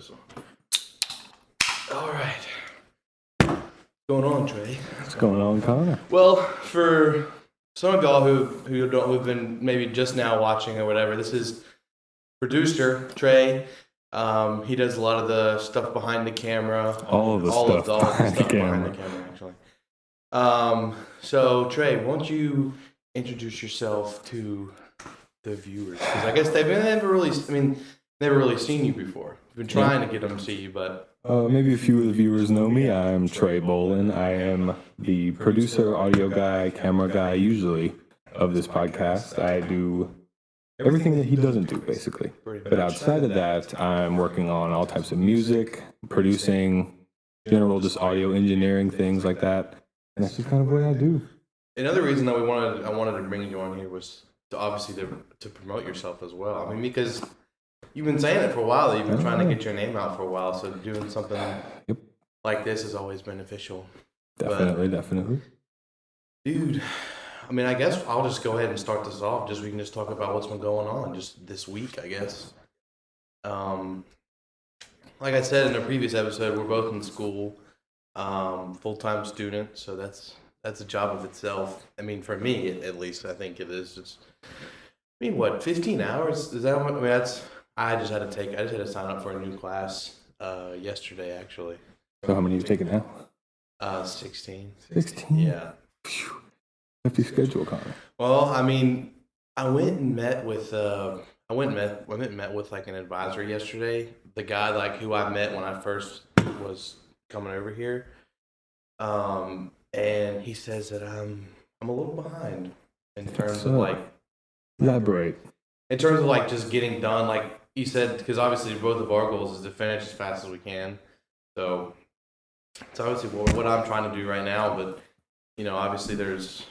this on. All right. What's going on, Trey? What's going on, Connor? Well, for some of y'all who've been maybe just now watching or whatever, this is producer Trey. He does a lot of the stuff behind the camera. All of the stuff behind the camera, actually. So Trey, why don't you introduce yourself to the viewers? Because I guess they've never really seen you before. We've been trying to get them to see you, but maybe a few of the viewers know me. I'm Trey Bolen. I am the producer, audio guy, camera guy, usually, of this podcast. I do everything that he doesn't do, basically. But outside of that, I'm working on all types of music, producing, general just audio engineering, things like that. And that's just kind of what I do. Another reason that I wanted to bring you on here was to promote yourself as well. I mean, because you've been saying it for a while. You've been trying to get your name out for a while. So doing something like this is always beneficial. Definitely. Dude, I mean, I guess I'll just go ahead and start this off. We can just talk about what's been going on just this week, I guess. Like I said in a previous episode, we're both in school, full-time student. So that's a job of itself. I mean, for me, at least, I think it is. Just, 15 hours? Is that how much? I mean, I just had to sign up for a new class yesterday, actually. So how many are you taking now? 16. 16? Yeah. Phew. Hefty schedule, Connor. Well, I mean, I went and met with like an advisor yesterday. The guy like who I met when I first was coming over here. And he says that I'm a little behind in terms of like elaborate. In terms of like just getting done, like you said, because obviously both of our goals is to finish as fast as we can. So it's obviously what I'm trying to do right now, but obviously there's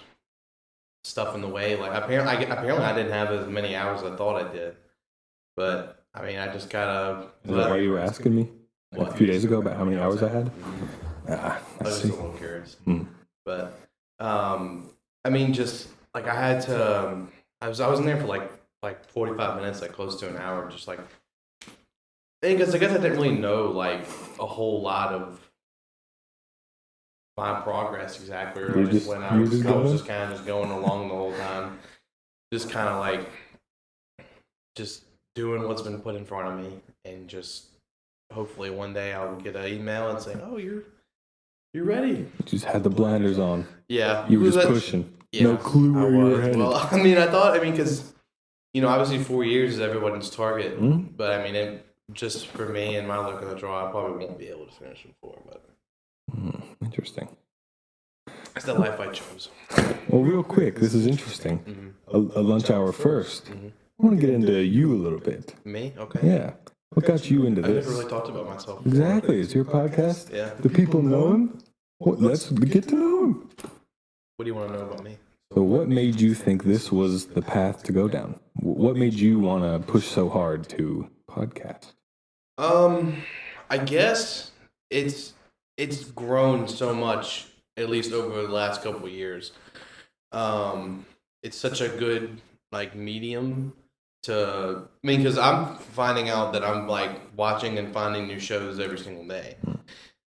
stuff in the way. Like apparently I didn't have as many hours as I thought I did, but I mean I just gotta. Is that why you were asking me a few days ago about how many hours I had? I was just a little curious, but I mean just like I had to. I was in there for like 45 minutes, like close to an hour, just like. Because I guess I didn't really know like a whole lot of my progress exactly. Or when I was just kind of just going along the whole time, just kind of like just doing what's been put in front of me, and just hopefully one day I'll get an email and say, "Oh, you're ready." You just had the blinders on. Yeah, you were just pushing. Yeah, no clue where you were headed. Well, because obviously 4 years is everyone's target, but I mean, just for me and my luck of the draw, I probably won't be able to finish in 4. But interesting. That's the life I chose. Well, real quick, this is interesting. A lunch hour first. I want to get into you a little bit. Me? Okay. Yeah. What got you into this? I never really talked about myself. Exactly. It's your podcast. Yeah. The people know him. Well, let's get to know him. What do you want to know about me? So what made you think this was the path to go down? What made you want to push so hard to podcast? I guess it's grown so much, at least over the last couple of years. It's such a good like medium to, because I'm finding out that I'm like watching and finding new shows every single day.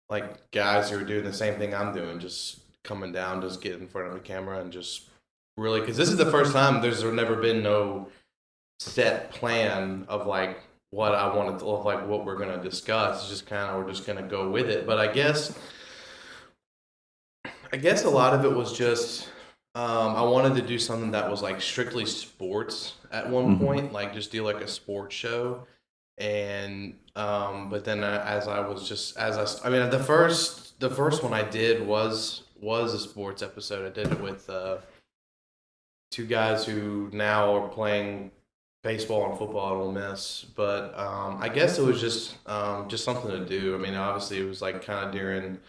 Like guys who are doing the same thing I'm doing, just coming down, just get in front of the camera and just really, because this is the first time there's never been no set plan of like what I wanted to look like, what we're going to discuss. It's just kind of, we're just going to go with it. But I guess a lot of it was just, I wanted to do something that was like strictly sports at one point, like just do like a sports show. And, but then the first one I did was a sports episode. I did it with, 2 guys who now are playing baseball and football at Ole Miss, but I guess it was just something to do. I mean, obviously it was like kind of during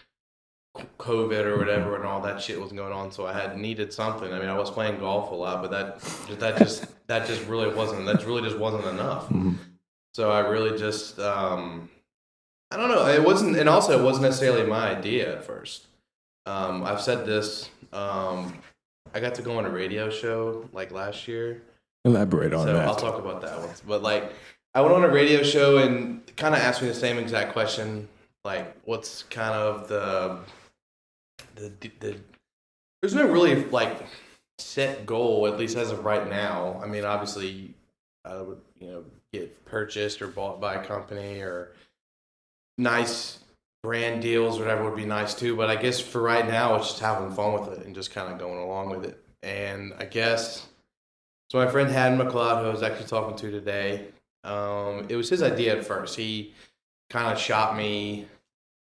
COVID or whatever, and all that shit was going on, so I needed something. I mean, I was playing golf a lot, but that just really wasn't enough. So I really just I don't know. It wasn't necessarily my idea at first. I've said this. I got to go on a radio show like last year. Elaborate on that. I'll talk about that one. But like I went on a radio show and kind of asked me the same exact question, like, what's kind of the there's no really like set goal, at least as of right now. I mean, obviously, I would get purchased or bought by a company or nice brand deals or whatever would be nice too. But I guess for right now, it's just having fun with it and just kind of going along with it. And I guess so. My friend Haddon McLeod, who I was actually talking to today, it was his idea at first. He kind of shot me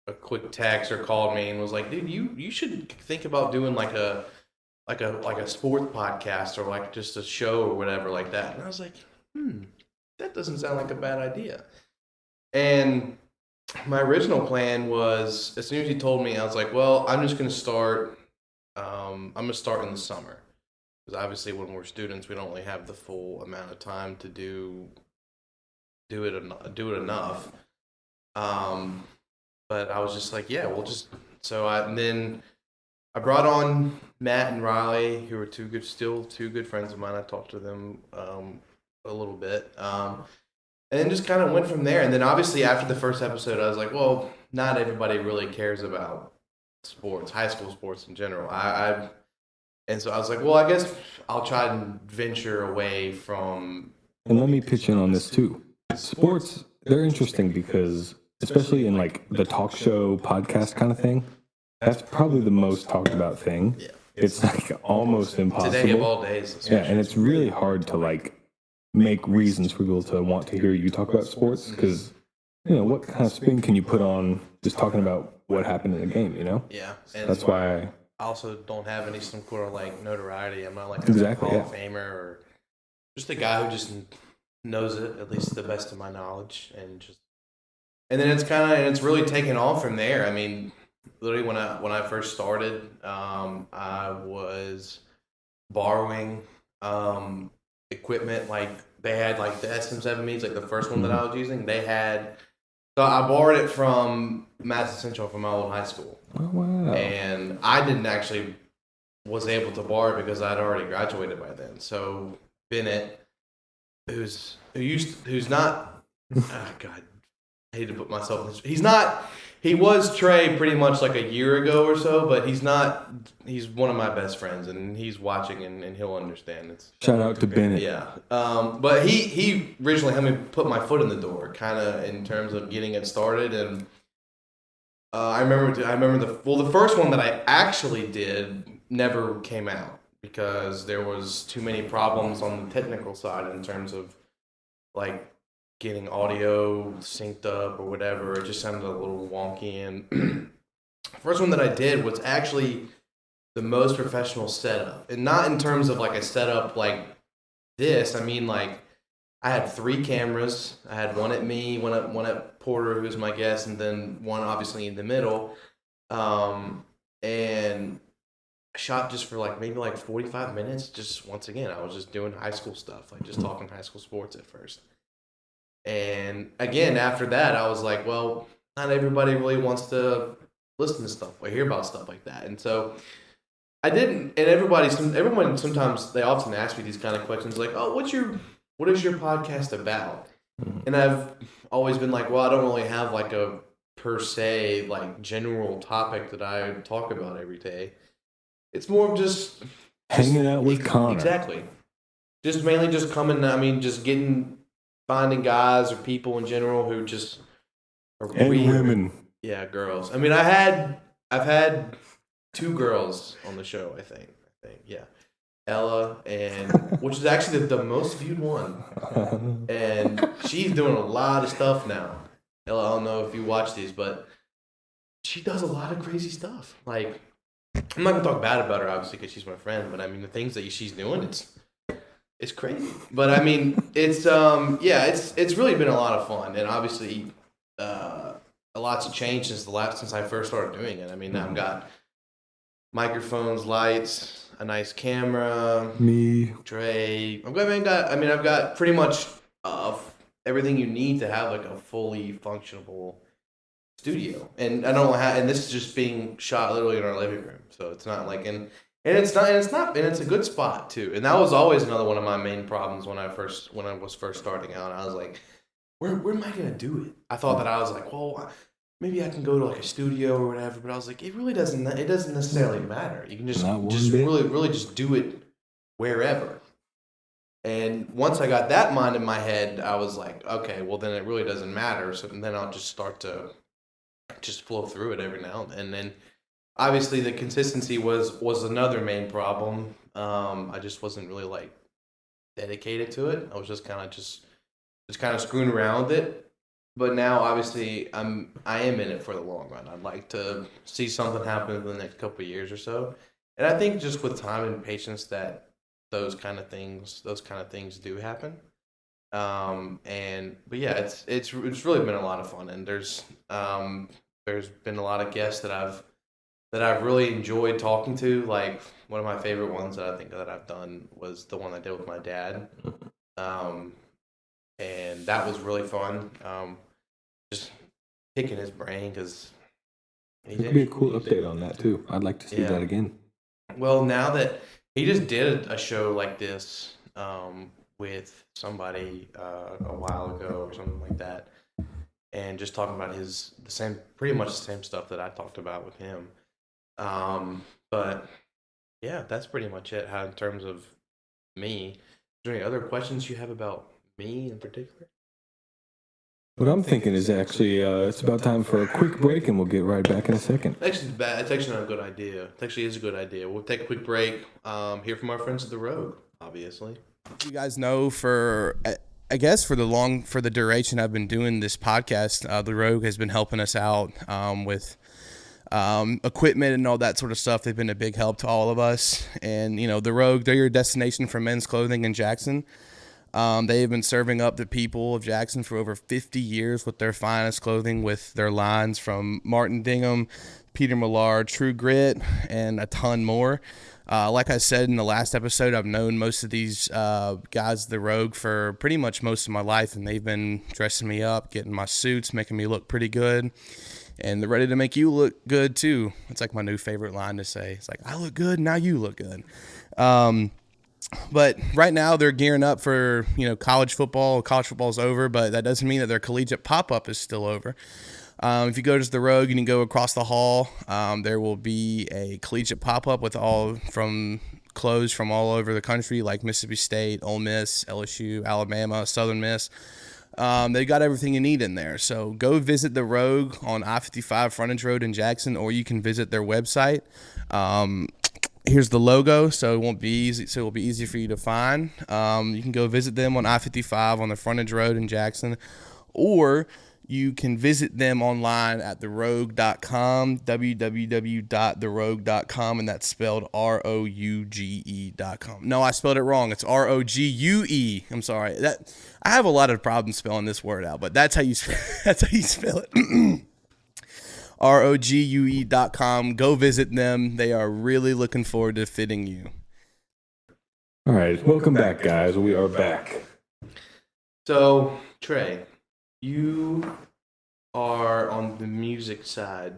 a quick text or called me and was like, "Dude, you should think about doing like a sports podcast or like just a show or whatever like that." And I was like, that doesn't sound like a bad idea. And my original plan was, as soon as he told me, I was like, well, I'm just going to start. I'm going to start in the summer because obviously when we're students, we don't really have the full amount of time to do it enough. But I was just like, yeah, we'll just. And then I brought on Matt and Riley, who are still two good friends of mine. I talked to them a little bit. And then just kind of went from there. And then obviously after the first episode, I was like, well, not everybody really cares about sports, high school sports in general. And so I was like, well, I guess I'll try and venture away from. And let me pitch in on this too. Sports, they're interesting because, especially in like the talk show podcast kind of thing, that's probably the most talked about thing. Yeah. It's like almost impossible. Today of all days. Yeah, and it's really hard to like make reasons for people to want to hear you talk about sports because, what kind of spin can you put on just talking about what happened in a game, Yeah. And that's why I also don't have some sort of like notoriety. I'm not like a Hall of Famer or just a guy who just knows it, at least to the best of my knowledge. And then it's really taken off from there. I mean, literally when I first started, I was borrowing equipment. Like they had like the SM7Bs, like the first one that I was using. They had, so I borrowed it from Madison Central from my old high school. Oh wow! And I didn't actually was able to borrow it because I'd already graduated by then. So Bennett, who's not, God, I hate to put myself in this. He's not. He was Trey pretty much like a year ago or so, but he's not. He's one of my best friends, and he's watching, and he'll understand. Shout out to Bennett. Yeah. But he originally helped me put my foot in the door, kind of in terms of getting it started. And I remember the first one that I actually did never came out because there was too many problems on the technical side in terms of like getting audio synced up or whatever. It just sounded a little wonky. And first one that I did was actually the most professional setup, and not in terms of like a setup like this. I mean, like I had 3 cameras. I had one at me, one at Porter, who was my guest, and then one obviously in the middle. And I shot just for like maybe like 45 minutes. Just once again, I was just doing high school stuff, like just talking high school sports at first. And again, after that, I was like, well, not everybody really wants to listen to stuff or hear about stuff like that. And so I didn't. And everyone sometimes, they often ask me these kind of questions like, oh, what is your podcast about? And I've always been like, well, I don't really have like a per se like general topic that I talk about every day. It's more of just hanging out with Connor. Exactly. Just mainly just finding guys or people in general who just are and weird. Women. Yeah, girls. I mean, I've had 2 girls on the show, I think. Yeah. Ella, and which is actually the most viewed one. And she's doing a lot of stuff now. Ella, I don't know if you watch these, but she does a lot of crazy stuff. Like, I'm not going to talk bad about her, obviously, because she's my friend, but I mean, the things that she's doing, it's crazy. But I mean, it's really been a lot of fun, and obviously, a lot's changed since I first started doing it. I mean, now I've got microphones, lights, a nice camera, me, Trey. I've got pretty much everything you need to have like a fully functionable studio, and I don't know how. And this is just being shot literally in our living room, so it's not like and it's a good spot too. And that was always another one of my main problems when I was first starting out. I was like, where am I gonna do it? I thought that I was like, well, maybe I can go to like a studio or whatever, but I was like, it doesn't necessarily matter. You can Not one just bit. really just do it wherever. And once I got that mind in my head, I was like, okay, well then it really doesn't matter. So then I'll just start to just flow through it every now and then. And then obviously the consistency was another main problem. I just wasn't really like dedicated to it. I was just kind of screwing around with it. But now, obviously, I am in it for the long run. I'd like to see something happen in the next couple of years or so. And I think just with time and patience, that those kind of things do happen. And but yeah, it's really been a lot of fun. And there's been a lot of guests that I've really enjoyed talking to. Like one of my favorite ones that I think that I've done was the one I did with my dad. Um, and that was really fun. Just picking his brain because It could be a cool update on that too. I'd like to see that again. Well, now that he just did a show like this with somebody a while ago or something like that, and just talking about pretty much the same stuff that I talked about with him. But yeah, that's pretty much it. How in terms of me, is there any other questions you have about me in particular? What I'm thinking is actually it's about time for a quick break, and we'll get right back in a second. Actually, it's bad. It's actually not a good idea. It actually is a good idea. We'll take a quick break. Hear from our friends at the Rogue, obviously. You guys know I guess for the duration I've been doing this podcast, the Rogue has been helping us out with equipment and all that sort of stuff. They've been a big help to all of us. And you know, the Rogue, they're your destination for men's clothing in Jackson. They have been serving up the people of Jackson for over 50 years with their finest clothing, with their lines from Martin Dingham, Peter Millar, True Grit, and a ton more. Like I said in the last episode, I've known most of these guys, the Rogue, for pretty much most of my life, and they've been dressing me up, getting my suits, making me look pretty good. And they're ready to make you look good, too. It's like my new favorite line to say. It's like, I look good, now you look good. But right now they're gearing up for, college football. College football's over, but that doesn't mean that their collegiate pop-up is still over. If you go to the Rogue and you go across the hall, there will be a collegiate pop-up with clothes from all over the country, like Mississippi State, Ole Miss, LSU, Alabama, Southern Miss. They got everything you need in there. So go visit the Rogue on I-55 Frontage Road in Jackson, or you can visit their website. Here's the logo, so it won't be easy. So it will be easy for you to find. You can go visit them on I-55 on the Frontage Road in Jackson, or you can visit them online at therogue.com, www.therogue.com, and that's spelled ROUGE.com. No, I spelled it wrong. It's ROGUE. I'm sorry. I have a lot of problems spelling this word out, but that's how you spell it. ROGUE.com. Go visit them. They are really looking forward to fitting you. All right. Welcome back, guys. We are back. So, Trey, you are on the music side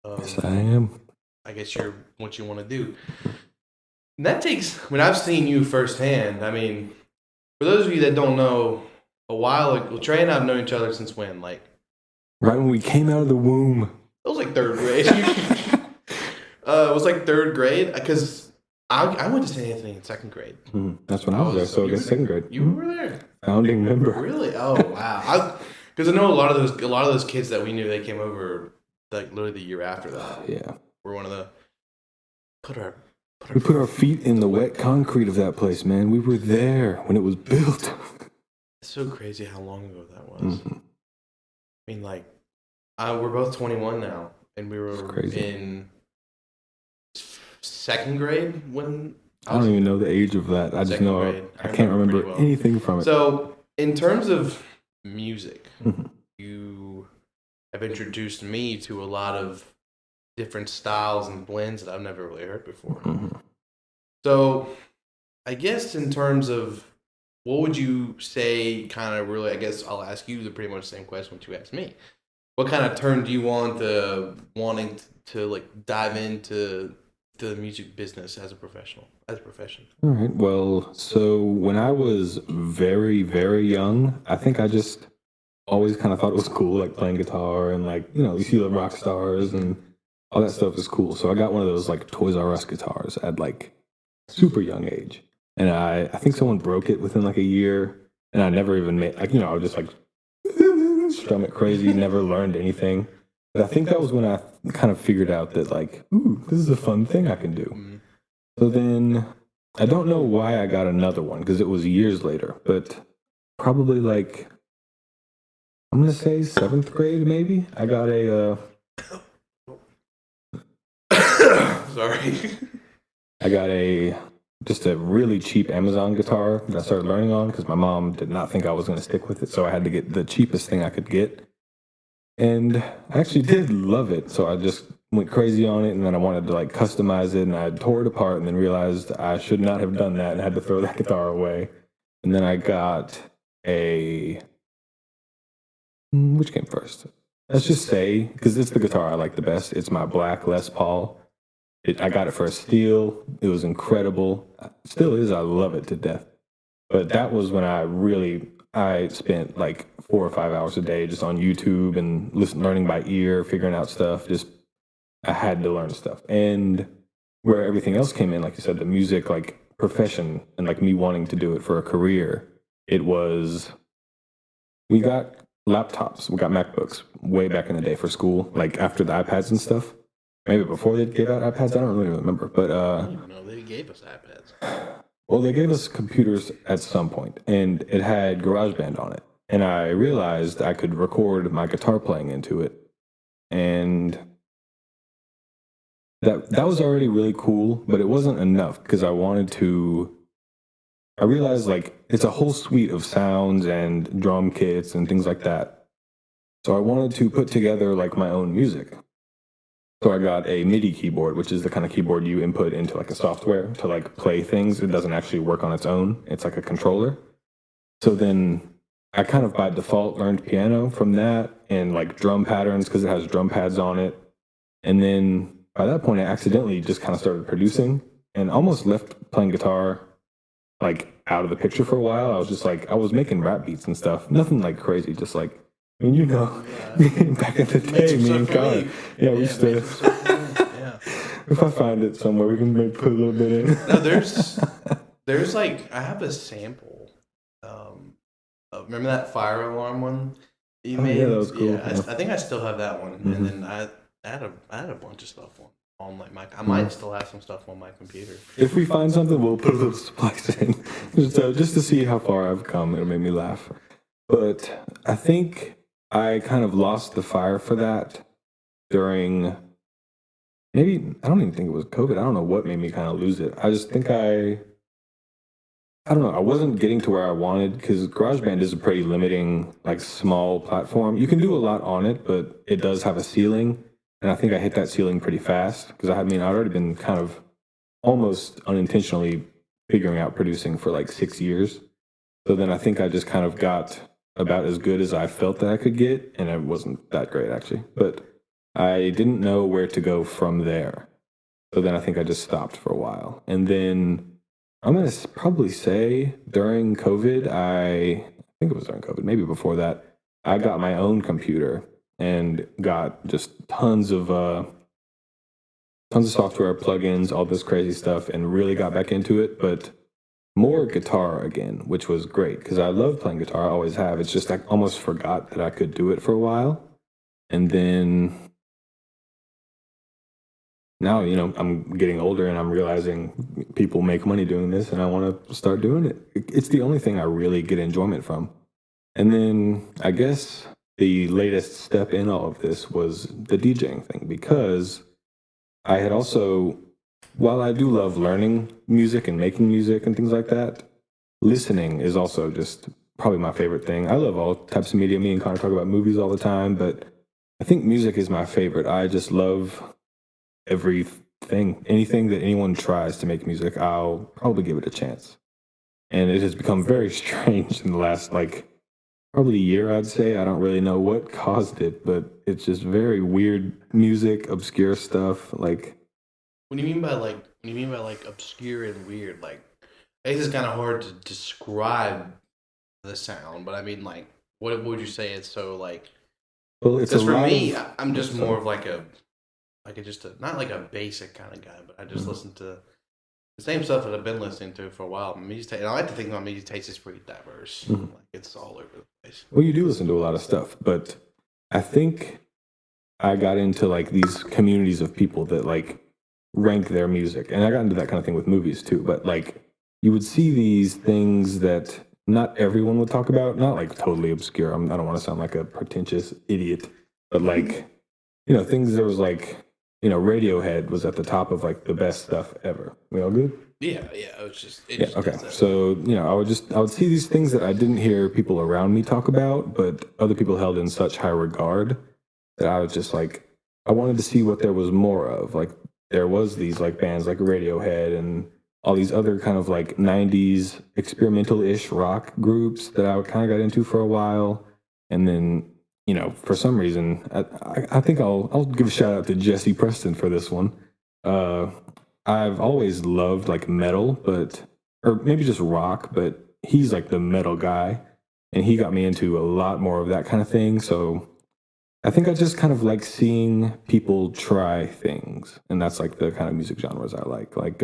of, yes, I am. I guess you're what you want to do. And that takes, I've seen you firsthand. I mean, for those of you that don't know, a while ago, Trey and I have known each other since when? Like, right when we came out of the womb. It was like third grade. It was like third grade because I went to St. Anthony in second grade. That's when I was there. So I guess second grade. You were there. Founding member. Really? Oh wow! Because I know a lot of those kids that we knew, they came over like literally the year after that. Yeah. We're one of the we put our feet in the wet concrete of that place, man. We were there when it was built. It's so crazy how long ago that was. I mean, like, we're both 21 now, and we were in second grade when I don't even know the age of that. I just know I can't remember anything from it. So, in terms of music, you have introduced me to a lot of different styles and blends that I've never really heard before. So, I guess in terms of what would you say kind of really, I guess I'll ask you pretty much the same question what you asked me. What kind of turned you on to wanting to like dive into the music business as a profession? All right. Well, so when I was very, very young, I think I just always kind of thought it was cool, like playing guitar and like, you see the rock stars and all that stuff is cool. So I got one of those like Toys R Us guitars at like super young age. And I think someone broke it within like a year and I never even made, like, I was just like strum it crazy, never learned anything. But I think that was when I kind of figured out that like, ooh, this is a fun thing I can do. So then I don't know why I got another one because it was years later, but probably like, I'm going to say 7th grade maybe. I got a, Sorry. I got just a really cheap Amazon guitar that I started learning on because my mom did not think I was going to stick with it. So I had to get the cheapest thing I could get. And I actually did love it. So I just went crazy on it. And then I wanted to like customize it and I tore it apart and then realized I should not have done that and had to throw that guitar away. And then I got which came first? Let's just say, because it's the guitar I like the best. It's my black Les Paul. I got it for a steal. It was incredible. Still is. I love it to death. But that was when I spent like 4 or 5 hours a day just on YouTube and learning by ear, figuring out stuff. I had to learn stuff. And where everything else came in, like you said, the music, like profession and like me wanting to do it for a career, we got laptops, we got MacBooks way back in the day for school, like after the iPads and stuff. Maybe before they gave out iPads, I don't really remember. But I don't even know they gave us iPads. Well, they gave us computers at some point, and it had GarageBand on it. And I realized I could record my guitar playing into it. And that was already really cool, but it wasn't enough because I realized like it's a whole suite of sounds and drum kits and things like that. So I wanted to put together like my own music. So I got a MIDI keyboard, which is the kind of keyboard you input into like a software to like play things. It doesn't actually work on its own. It's like a controller. So then I kind of by default learned piano from that and like drum patterns because it has drum pads on it. And then by that point, I accidentally just kind of started producing and almost left playing guitar like out of the picture for a while. I was just like, I was making rap beats and stuff. Nothing like crazy, just like, I mean, back in the day, me and Connor, we used to. If I find it somewhere, we can maybe put a little bit in. No, there's like I have a sample. Remember that fire alarm one you made? Yeah, that was cool. I think I still have that one, and then I had a bunch of stuff on like I might still have some stuff on my computer. If we find something, we'll put a little splice in, just to see how far I've come. It'll make me laugh. But I think I kind of lost the fire for that during maybe, I don't even think it was COVID. I don't know what made me kind of lose it. I just think I don't know. I wasn't getting to where I wanted because GarageBand is a pretty limiting, like small platform. You can do a lot on it, but it does have a ceiling. And I think I hit that ceiling pretty fast because I'd already been kind of almost unintentionally figuring out producing for like 6 years. So then I think I just kind of got about as good as I felt that I could get. And it wasn't that great actually, but I didn't know where to go from there. So then I think I just stopped for a while. And then I'm going to probably say during COVID, I think it was during COVID, maybe before that, I got my own computer and got just tons of software, plugins, all this crazy stuff, and really got back into it. But more guitar again, which was great because I love playing guitar. I always have. It's just I almost forgot that I could do it for a while. And then now, I'm getting older and I'm realizing people make money doing this and I want to start doing it. It's the only thing I really get enjoyment from. And then I guess the latest step in all of this was the DJing thing because I had also, while I do love learning music and making music and things like that, listening is also just probably my favorite thing. I love all types of media. Me and Connor talk about movies all the time, but I think music is my favorite. I just love anything that anyone tries to make music, I'll probably give it a chance. And it has become very strange in the last probably a year, I'd say. I don't really know what caused it, but it's just very weird music, obscure stuff. What do you mean by obscure and weird? I guess it's kind of hard to describe the sound, but I mean What would you say it's so like? Well, it's a Because for lot me, of. I'm just Sorry. more of like a just a not like a basic kind of guy, but I just listen to the same stuff that I've been listening to for a while. My music taste, and I like to think my music taste is pretty diverse. Mhm. Like it's all over the place. Well, you do listen to a lot of stuff, but I think I got into like these communities of people that like rank their music. And I got into that kind of thing with movies too. But like you would see these things that not everyone would talk about, not like totally obscure. I don't want to sound like a pretentious idiot, but like, things there was like, Radiohead was at the top of like the best stuff ever. We all good? Yeah, yeah. It Yeah, just okay. does that. So, I would see these things that I didn't hear people around me talk about, but other people held in such high regard that I was just like, I wanted to see what there was more of. Like, there was these like bands like Radiohead and all these other kind of like 90s experimental-ish rock groups that I kind of got into for a while. And then, for some reason, I think I'll give a shout out to Jesse Preston for this one. Uh, I've always loved like metal, or maybe just rock, but he's like the metal guy. And he got me into a lot more of that kind of thing. So I think I just kind of like seeing people try things. And that's like the kind of music genres I like. Like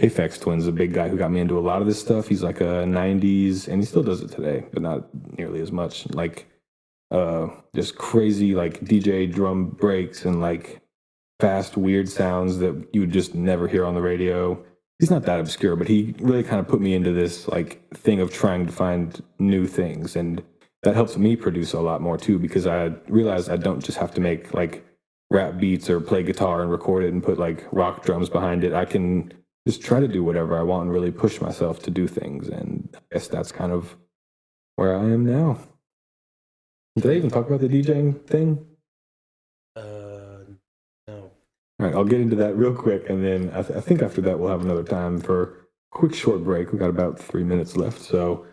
Aphex Twin's a big guy who got me into a lot of this stuff. He's like a 90s, and he still does it today, but not nearly as much. Like just crazy like DJ drum breaks and like fast, weird sounds that you would just never hear on the radio. He's not that obscure, but he really kind of put me into this like thing of trying to find new things. And that helps me produce a lot more too, because I realized I don't just have to make like rap beats or play guitar and record it and put like rock drums behind it. I can just try to do whatever I want and really push myself to do things. And I guess that's kind of where I am now. Did I even talk about the DJing thing? No. All right, I'll get into that real quick, and then I think after that we'll have another time for a quick short break. We've got about 3 minutes left. So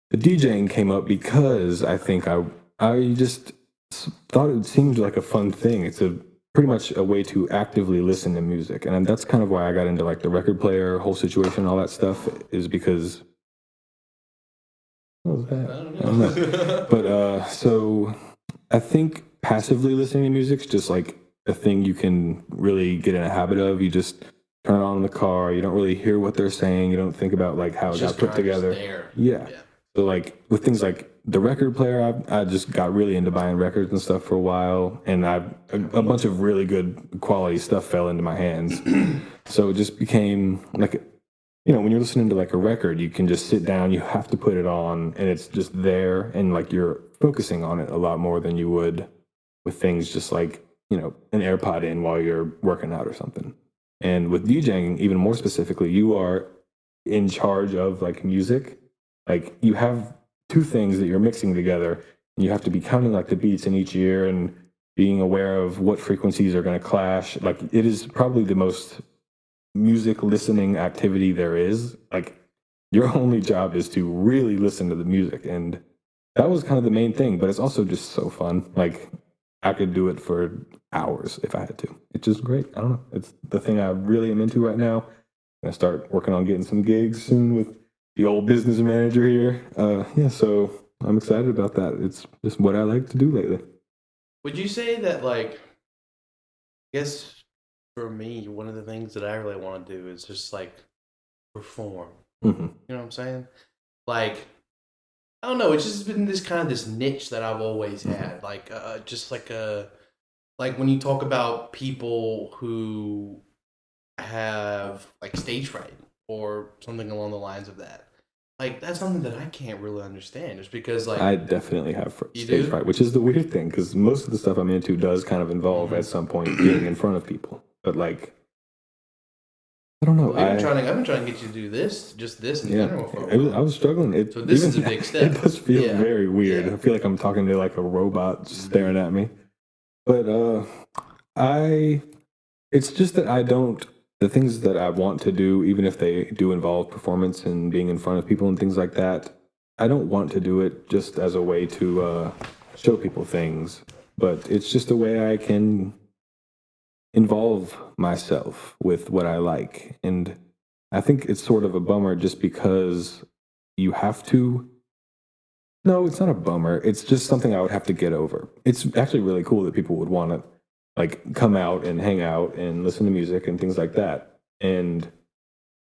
the DJing came up because I think I just thought it seemed like a fun thing. It's a pretty much a way to actively listen to music, and that's kind of why I got into like the record player whole situation, all that stuff, is because what was that? I don't know. But so I think passively listening to music is just like a thing you can really get in a habit of. You just turn it on in the car. You don't really hear what they're saying. You don't think about like how it got put together. Yeah. So like with things like the record player, I just got really into buying records and stuff for a while, and a bunch of really good quality stuff fell into my hands. So it just became like, when you're listening to like a record, you can just sit down, you have to put it on, and it's just there, and like you're focusing on it a lot more than you would with things just like, an AirPod in while you're working out or something. And with DJing, even more specifically, you are in charge of like music. Like you have two things that you're mixing together, and you have to be counting like the beats in each ear and being aware of what frequencies are going to clash. Like it is probably the most music listening activity there is. Like your only job is to really listen to the music, and that was kind of the main thing, but it's also just so fun. Like I could do it for hours if I had to. It's just great. I don't know, it's the thing I really am into right now. I'm gonna start working on getting some gigs soon with the old business manager here. Yeah, so I'm excited about that. It's just what I like to do lately. Would you say that I guess for me, one of the things that I really want to do is just like perform. Mm-hmm. You know what I'm saying? Like, I don't know. It's just been this kind of this niche that I've always had. Like, just like when you talk about people who have like stage fright or something along the lines of that. Like that's something that I can't really understand, just because I definitely have You stage do? fright, which is the weird thing because most of the stuff I'm into does kind of involve at some point being in front of people. But like, I don't know. I've been trying to get you to do this, just this in general. For a while. I was struggling. So this is a big step. It does feel Yeah. very weird. Yeah. I feel like I'm talking to like a robot just staring at me. But it's just that I don't, the things that I want to do, even if they do involve performance and being in front of people and things like that, I don't want to do it just as a way to show people things, but it's just a way I can involve myself with what I like. And I think it's sort of a bummer just because you have to No, it's not a bummer. It's just something I would have to get over. It's actually really cool that people would want to like come out and hang out and listen to music and things like that. And it's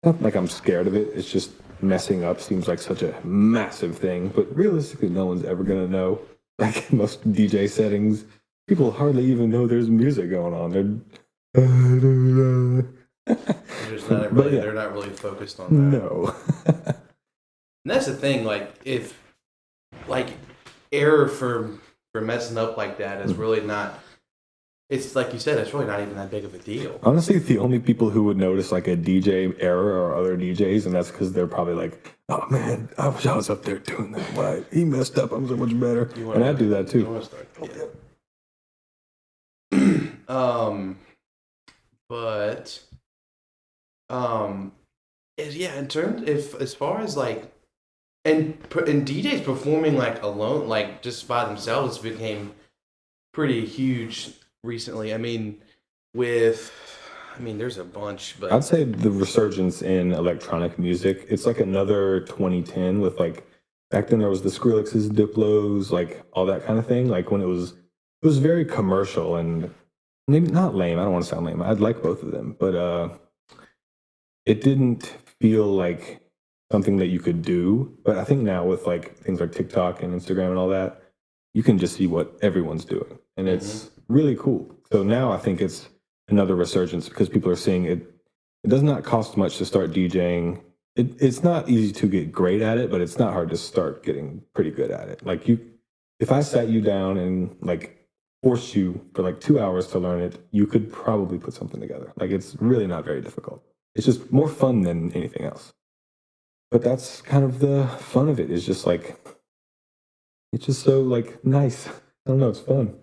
not like I'm scared of it. It's just messing up seems like such a massive thing. But realistically, no one's ever gonna know. Like most DJ settings, people hardly even know there's music going on. But yeah, They're not really focused on that. no. And that's the thing, like if like error for messing up like that is really not. It's like you said, it's really not even that big of a deal. Honestly, the only people who would notice like a DJ error are other DJs, and that's because they're probably like, "Oh man, I wish I was up there doing that. Why he messed up? I'm so much better." And I do that too. You want to start? Yeah. But yeah, in terms if as far as like and DJs performing like alone, like just by themselves, became pretty huge recently. There's a bunch, but I'd say the resurgence in electronic music, it's like another 2010 with like back then there was the Skrillex's, Diplos, like all that kind of thing. Like when it was very commercial and maybe not lame. I don't want to sound lame. I'd like both of them, but it didn't feel like something that you could do. But I think now with like things like TikTok and Instagram and all that, you can just see what everyone's doing, and it's really cool. So now I think it's another resurgence because people are seeing it. It does not cost much to start DJing. It's not easy to get great at it, but it's not hard to start getting pretty good at it. Like if I sat you down and like forced you for like 2 hours to learn it, you could probably put something together. Like it's really not very difficult. It's just more fun than anything else. But that's kind of the fun of it. Is just like it's just so like nice. I don't know. It's fun.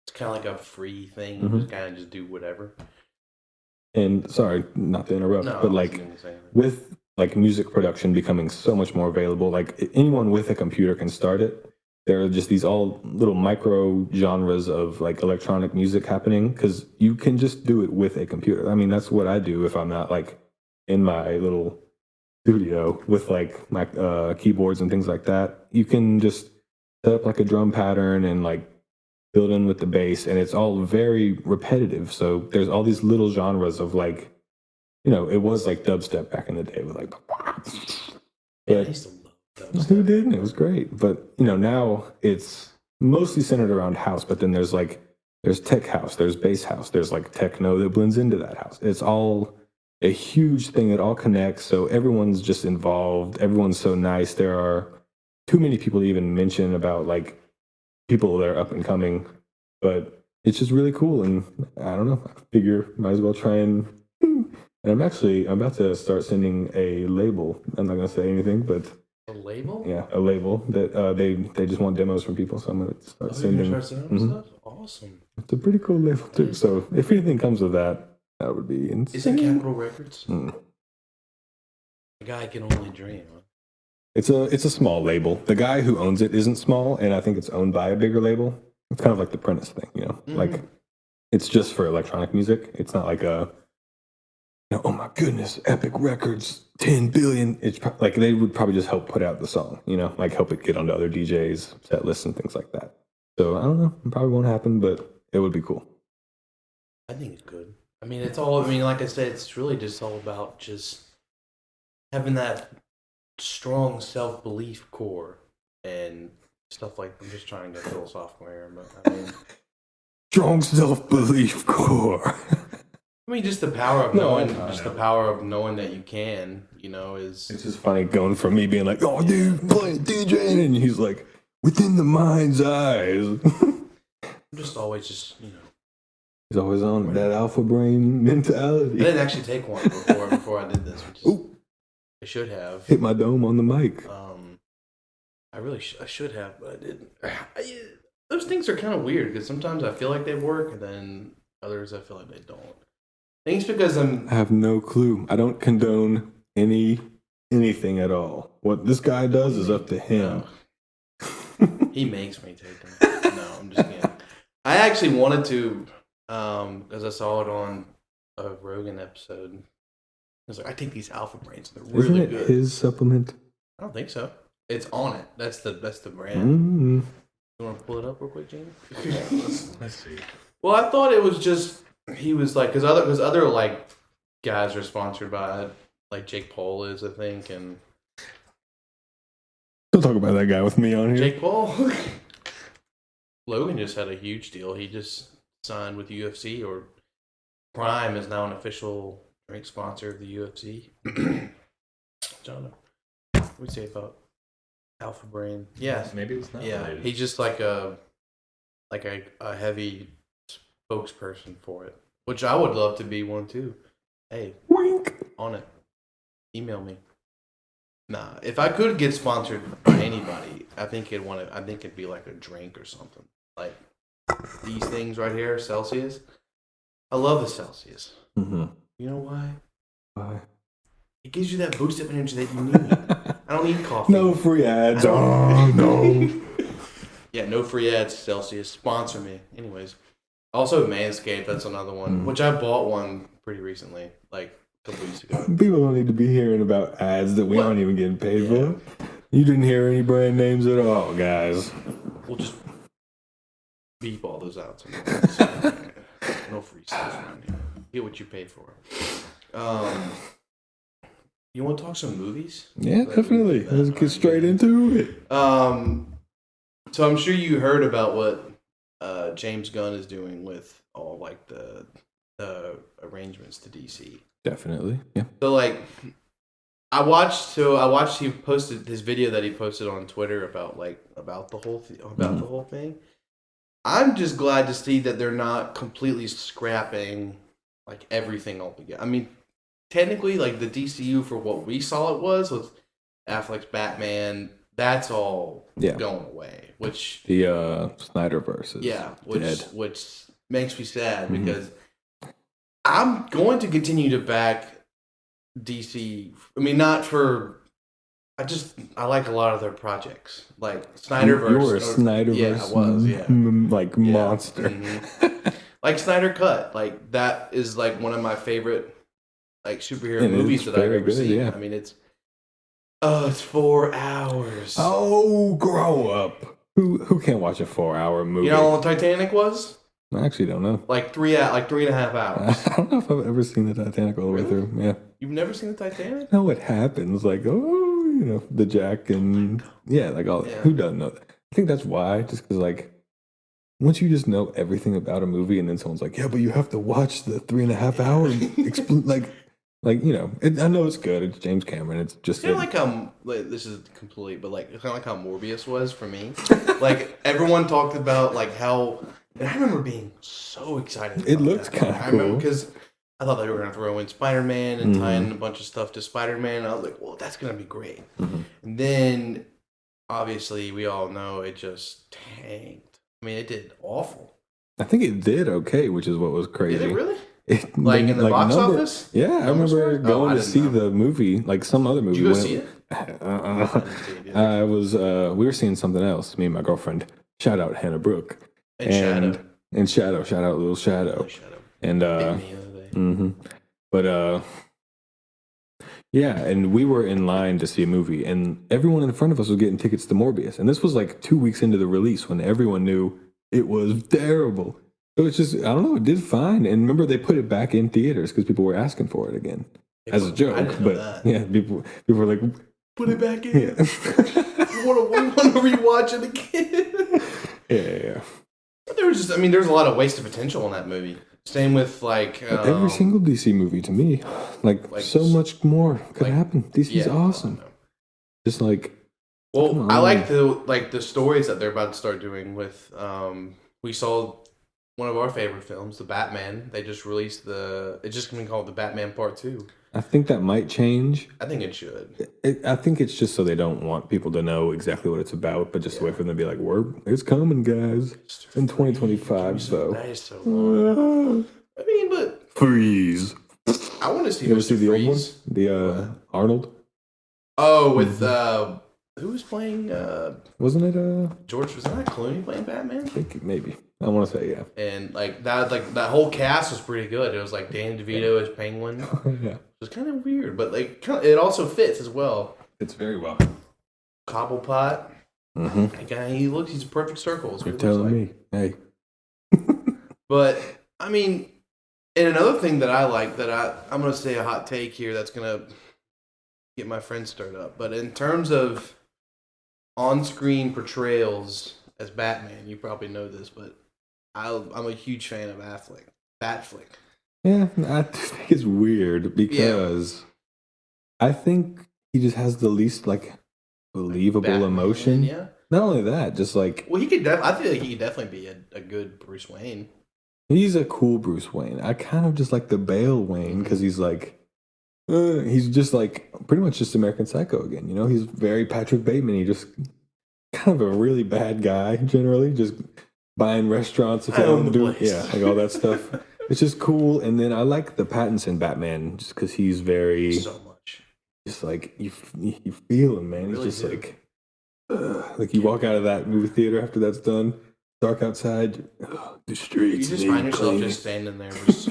it's kind of like a free thing. Mhm. Just kind of just do whatever. And sorry, not to interrupt, No, but I like wasn't gonna say anything. with like music production becoming so much more available, like anyone with a computer can start it. There are just these all little micro genres of like electronic music happening because you can just do it with a computer. I mean, that's what I do if I'm not like in my little studio with like my keyboards and things like that. You can just set up like a drum pattern and like build in with the bass, and it's all very repetitive. So there's all these little genres of like, it was like dubstep back in the day with like, Man, I but used to love those. who didn't? It was great. But now it's mostly centered around house, but then there's tech house, there's bass house, there's like techno that blends into that house. It's all a huge thing that all connects. So everyone's just involved. Everyone's so nice. There are too many people to even mention about like people that are up and coming, but it's just really cool. And I don't know, I figure might as well try and I'm about to start sending a label. I'm not gonna say anything, but A label? yeah, a label that they just want demos from people. So I'm gonna start Oh, you're sending. gonna start sending Mhm. stuff? Awesome. It's a pretty cool label too. So if anything comes of that, that would be insane. Is it Capitol Records? Mm. A guy can only dream. Huh? It's a small label. The guy who owns it isn't small, and I think it's owned by a bigger label. It's kind of like the Prentice thing, Like it's just for electronic music. It's not like oh my goodness, Epic Records, 10 billion. It's like they would probably just help put out the song, like help it get onto other DJs, set lists, and things like that. So I don't know. It probably won't happen, but it would be cool. I think it's good. Like I said, it's really just all about just having that strong self-belief core and stuff like. I'm just trying to get philosophical here, but Strong self-belief core. just the power of No, knowing, I know. the power of knowing that you can, is. It's just funny going from me being like, "Oh, dude, playing DJing," and he's like, "Within the mind's eyes." I'm just always He's always on that alpha brain mentality. I didn't actually take one before I did this, which is Ooh, I should have. hit my dome on the mic. I should have, but I didn't. Those things are kind of weird because sometimes I feel like they work, and then others I feel like they don't. I think it's because I have no clue. I don't condone anything at all. What this guy does is up to him. He makes me take them. No, I'm just kidding. I actually wanted to, because I saw it on a Rogan episode. I was like, I take these Alpha Brains. They're really Isn't it good. his supplement? I don't think so. It's on it. That's the brand. Mm. You want to pull it up real quick, Jamie? Let's see. Well, I thought it was just he was like because other like guys are sponsored by like Jake Paul is I think and Don't talk about that guy with me on here. Jake Paul. Logan just had a huge deal. He just signed with UFC or Prime is now an official drink sponsor of the UFC. John, what would you say about Alpha Brain? Yes, Maybe it's not yeah. related. He's just like a heavy spokesperson for it, which I would love to be one too. Hey, Wink. on it. Email me. Nah, if I could get sponsored by anybody, I think it'd be like a drink or something. Like these things right here, Celsius. I love the Celsius. Mm-hmm. You know why? Bye. It gives you that boost of energy that you need. I don't need coffee. No free ads. I Oh don't- no. Yeah, no free ads, Celsius. Sponsor me. Anyways. Also Manscaped, that's another one. Which I bought one pretty recently, like a couple weeks ago. People don't need to be hearing about ads that we What? aren't even getting paid Yeah. for. You didn't hear any brand names at all, guys. We'll just beep all those out. No free stuff around here. Get what you pay for. You want to talk some movies? Yeah, definitely. Let's get straight into it. So I'm sure you heard about what James Gunn is doing with all like the arrangements to DC. Definitely. Yeah. So like, I watched he posted his video that he posted on Twitter about the whole thing. I'm just glad to see that they're not completely scrapping like everything altogether. I mean, technically, like the DCU for what we saw it was with Affleck's Batman, that's all going away. Which The Snyderverse is dead. which makes me sad because I'm going to continue to back DC. I mean, not for. I like a lot of their projects, like Snyderverse. You were a Snyderverse, Yeah, I was. Yeah, monster. Mhm. Like Snyder Cut, like that is like one of my favorite like superhero And movies it's that I've very ever good, seen. yeah. I mean, it's 4 hours. Oh, grow up! Who can't watch a 4-hour movie? You know how long Titanic was? I actually don't know. Like 3.5 hours. I don't know if I've ever seen the Titanic all the way Really? through. Yeah. You've never seen the Titanic? I know what happens, like, the Jack and like all. Yeah. Who doesn't know that? I think that's why, just because like once you just know everything about a movie, and then someone's like, yeah, but you have to watch the 3.5 hour, I know it's good. It's James Cameron. It's just Kind of like how this is complete, but like kind of like how Morbius was for me. Like everyone talked about like how, and I remember being so excited. It about looks that. kinda I remember cool. because I thought they were gonna throw in Spider-Man and tie in a bunch of stuff to Spider-Man. And I was like, well, that's gonna be great. And then obviously we all know it just tanked. I mean, it did awful. I think it did okay, which is what was crazy. Did it really? Like in the box office? Yeah, I Numbers remember wise? going I to didn't see know. the movie, like some other movie. Did you go when see it? Uh, didn't see it either. I was. We were seeing something else. Me and my girlfriend. Shout out Hannah Brooke. And Shadow. And Shadow. Shout out Little Shadow. Shadow. And Bit me the other day. but yeah, and we were in line to see a movie, and everyone in front of us was getting tickets to Morbius, and this was like 2 weeks into the release when everyone knew it was terrible. So it's just, I don't know, it did fine. And remember, they put it back in theaters because people were asking for it again as a joke. I didn't know But that. yeah, people were like, Put it back in. yeah. We want to rewatch it again. Yeah. But there was just, there's a lot of wasted potential in that movie. Same with like Every single DC movie to me, like so much more could happen. DC's awesome. Just like, well, I like the stories that they're about to start doing with. We saw one of our favorite films, The Batman. They just released it's just gonna be called The Batman Part 2. I think that might change. I think it should. I think it's just so they don't want people to know exactly what it's about, but just a way for them to be like, it's coming, guys. In 2025, so. That is so long. But Freeze. I want to see You ever Mr. see the old one? Freeze. The Arnold? Oh, with who was playing Wasn't it George? Was that Clooney playing Batman? I think maybe. I want to say yeah. And that whole cast was pretty good. It was like Danny DeVito as Penguin. It Yeah. was kind of weird, but it also fits as well. It's very well. Cobblepot. Mm-hmm. That guy, he's a perfect circle. Is what You're he telling looks like. me, hey. But I mean, and another thing that I like that I'm gonna say a hot take here that's gonna get my friends stirred up. But in terms of on-screen portrayals as Batman, you probably know this, but I'm a huge fan of Batflick. Yeah, I think it's weird because I think he just has the least like believable Batman, emotion. Yeah. Not only that, just like Well, I feel like he could definitely be a good Bruce Wayne. he's a cool Bruce Wayne. I kind of just like the Bale Wayne because he's like he's just like pretty much just American Psycho again. You know, he's very Patrick Bateman. He just kind of a really bad guy generally, just buying restaurants if I own don't the do place. yeah, like all that stuff. It's just cool. And then I like the Pattinson Batman just because he's very So much. just like you feel him, man. Really He's just do. like you walk out of that movie theater after that's done, dark outside, the streets. You just need find yourself cleaning. just standing there, just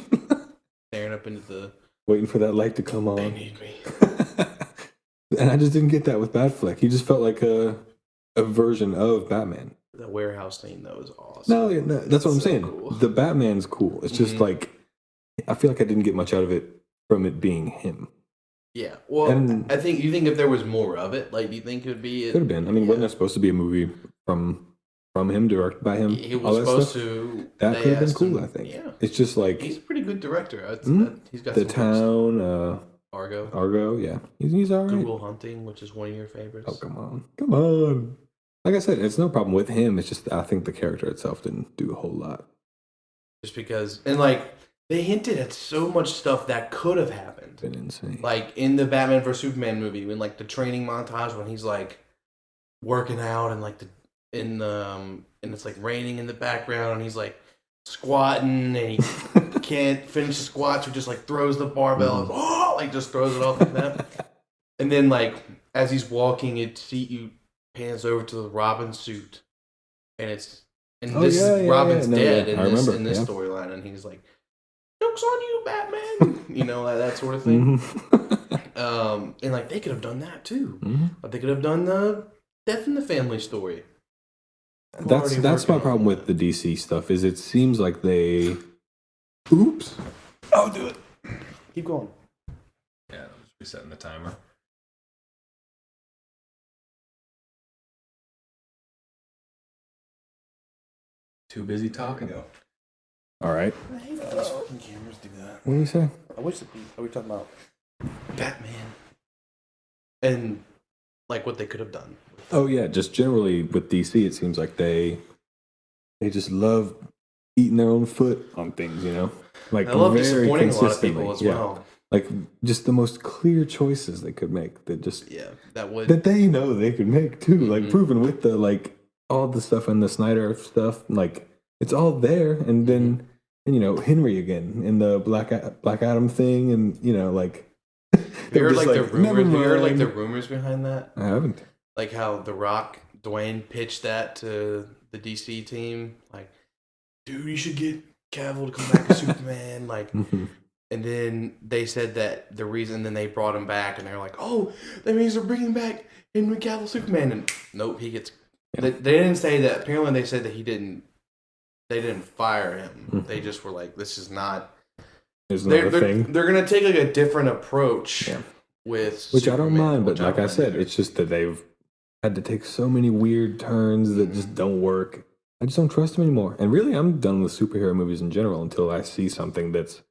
staring up into the. Waiting for that light to come They on. need me. And I just didn't get that with Batfleck. He just felt like a version of Batman. The warehouse scene though is awesome. No, that's what I'm saying. Cool. The Batman's cool. It's just like I feel like I didn't get much out of it from it being him. Yeah. Well, And- I think if there was more of it, like, do you think it would be? Could have been. I mean, wasn't there supposed to be a movie from him, directed by him? He all was that supposed stuff? to. That they could have been asked cool. him- I think. Yeah. It's just like He's a pretty good director. He's got the some good town, Argo. Argo. Yeah, he's all right. Good Will Hunting, which is one of your favorites. Oh, come on. Like I said, it's no problem with him. It's just I think the character itself didn't do a whole lot. Just because, and like they hinted at so much stuff that could have happened. Been insane. Like in the Batman vs Superman movie, when like the training montage when he's like working out and like and it's like raining in the background and he's like squatting and he can't finish the squats or just like throws the barbell and, like just throws it off like that. And then like as he's walking, you pans over to the Robin suit and Robin's dead in this storyline and he's like, "Joke's on you, Batman," you know, that sort of thing. And like they could have done that too. But they could have done the Death in the Family story. That's my problem with the DC stuff. Is it seems like they. Oops. I'll do it. Keep going. Yeah, I'm just resetting the timer. Too busy talking. All right. I hate when these fucking cameras do that. What do you say? I wish are we talking about Batman and like what they could have done? Oh yeah, just generally with DC, it seems like they just love eating their own foot on things, you know. Like I love very disappointing a lot of consistently. people as Yeah. well. Like just the most clear choices they could make that just that they know they could make too. Like proven with the like all the stuff and the Snyder stuff, like it's all there. And then and you know Henry again in the Black Adam thing, and you know like you heard like the rumors. never You heard like mind. the rumors behind that. I haven't. Like how The Rock, Dwayne pitched that to the DC team. Like, dude, you should get Cavill to come back as Superman. Like, and then they said that the reason, then they brought him back, and they're like, oh, that means they're bringing back Henry Cavill Superman. And nope, he gets. They didn't say that. Apparently, they said that he didn't. They didn't fire him. They just were like, this is not. They're gonna take like a different approach with which Superman, I don't mind, but which like I said, either. it's just that they've had to take so many weird turns that just don't work. I just don't trust them anymore. And really, I'm done with superhero movies in general until I see something that's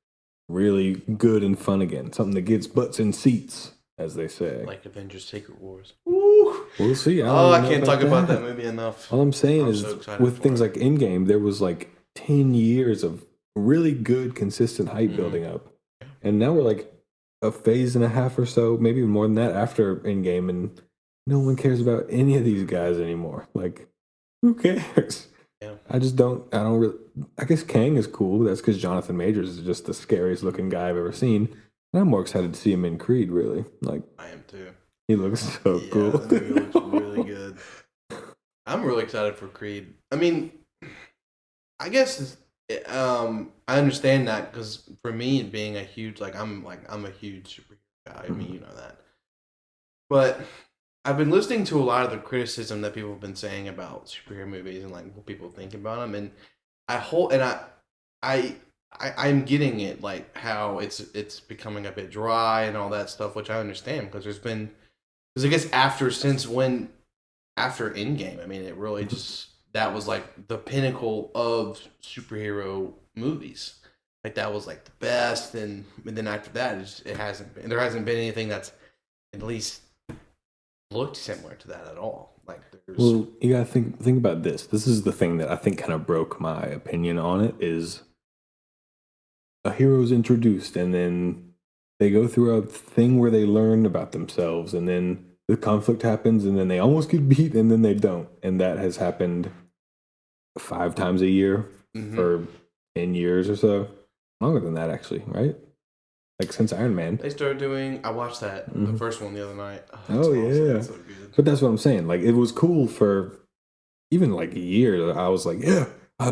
really good and fun again. Something that gets butts in seats, as they say. Like Avengers: Secret Wars. Woo! We'll see. I can't talk about that movie enough. All I'm saying is, so with things like Endgame, there was like 10 years of really good, consistent hype building up. And now we're like a phase and a half or so, maybe even more than that after Endgame, and no one cares about any of these guys anymore. Like, who cares? Yeah. I don't really. I guess Kang is cool. That's because Jonathan Majors is just the scariest looking guy I've ever seen. And I'm more excited to see him in Creed, really. Like, I am too. he looks so cool. The movie looks really good. I'm really excited for Creed. I mean, I guess I understand that because for me, being a huge I'm a huge superhero guy. I mean, you know that. But I've been listening to a lot of the criticism that people have been saying about superhero movies and like what people think about them, and I I'm getting it, like how it's becoming a bit dry and all that stuff, which I understand because because I guess after Endgame, I mean, it really just that was like the pinnacle of superhero movies. Like that was like the best, and then after that, it hasn't been. There hasn't been anything that's at least looked similar to that at all. Like there's Well, you gotta think about this. This is the thing that I think kind of broke my opinion on it. Is a hero's introduced, and then they go through a thing where they learn about themselves, and then the conflict happens, and then they almost get beat, and then they don't, and that has happened 5 times a year for 10 years or so, longer than that actually, right? Like since Iron Man. they started doing. I watched that the first one the other night. Oh It's awesome. yeah, It's so good. but that's what I'm saying. Like it was cool for even like a year. I was like, yeah,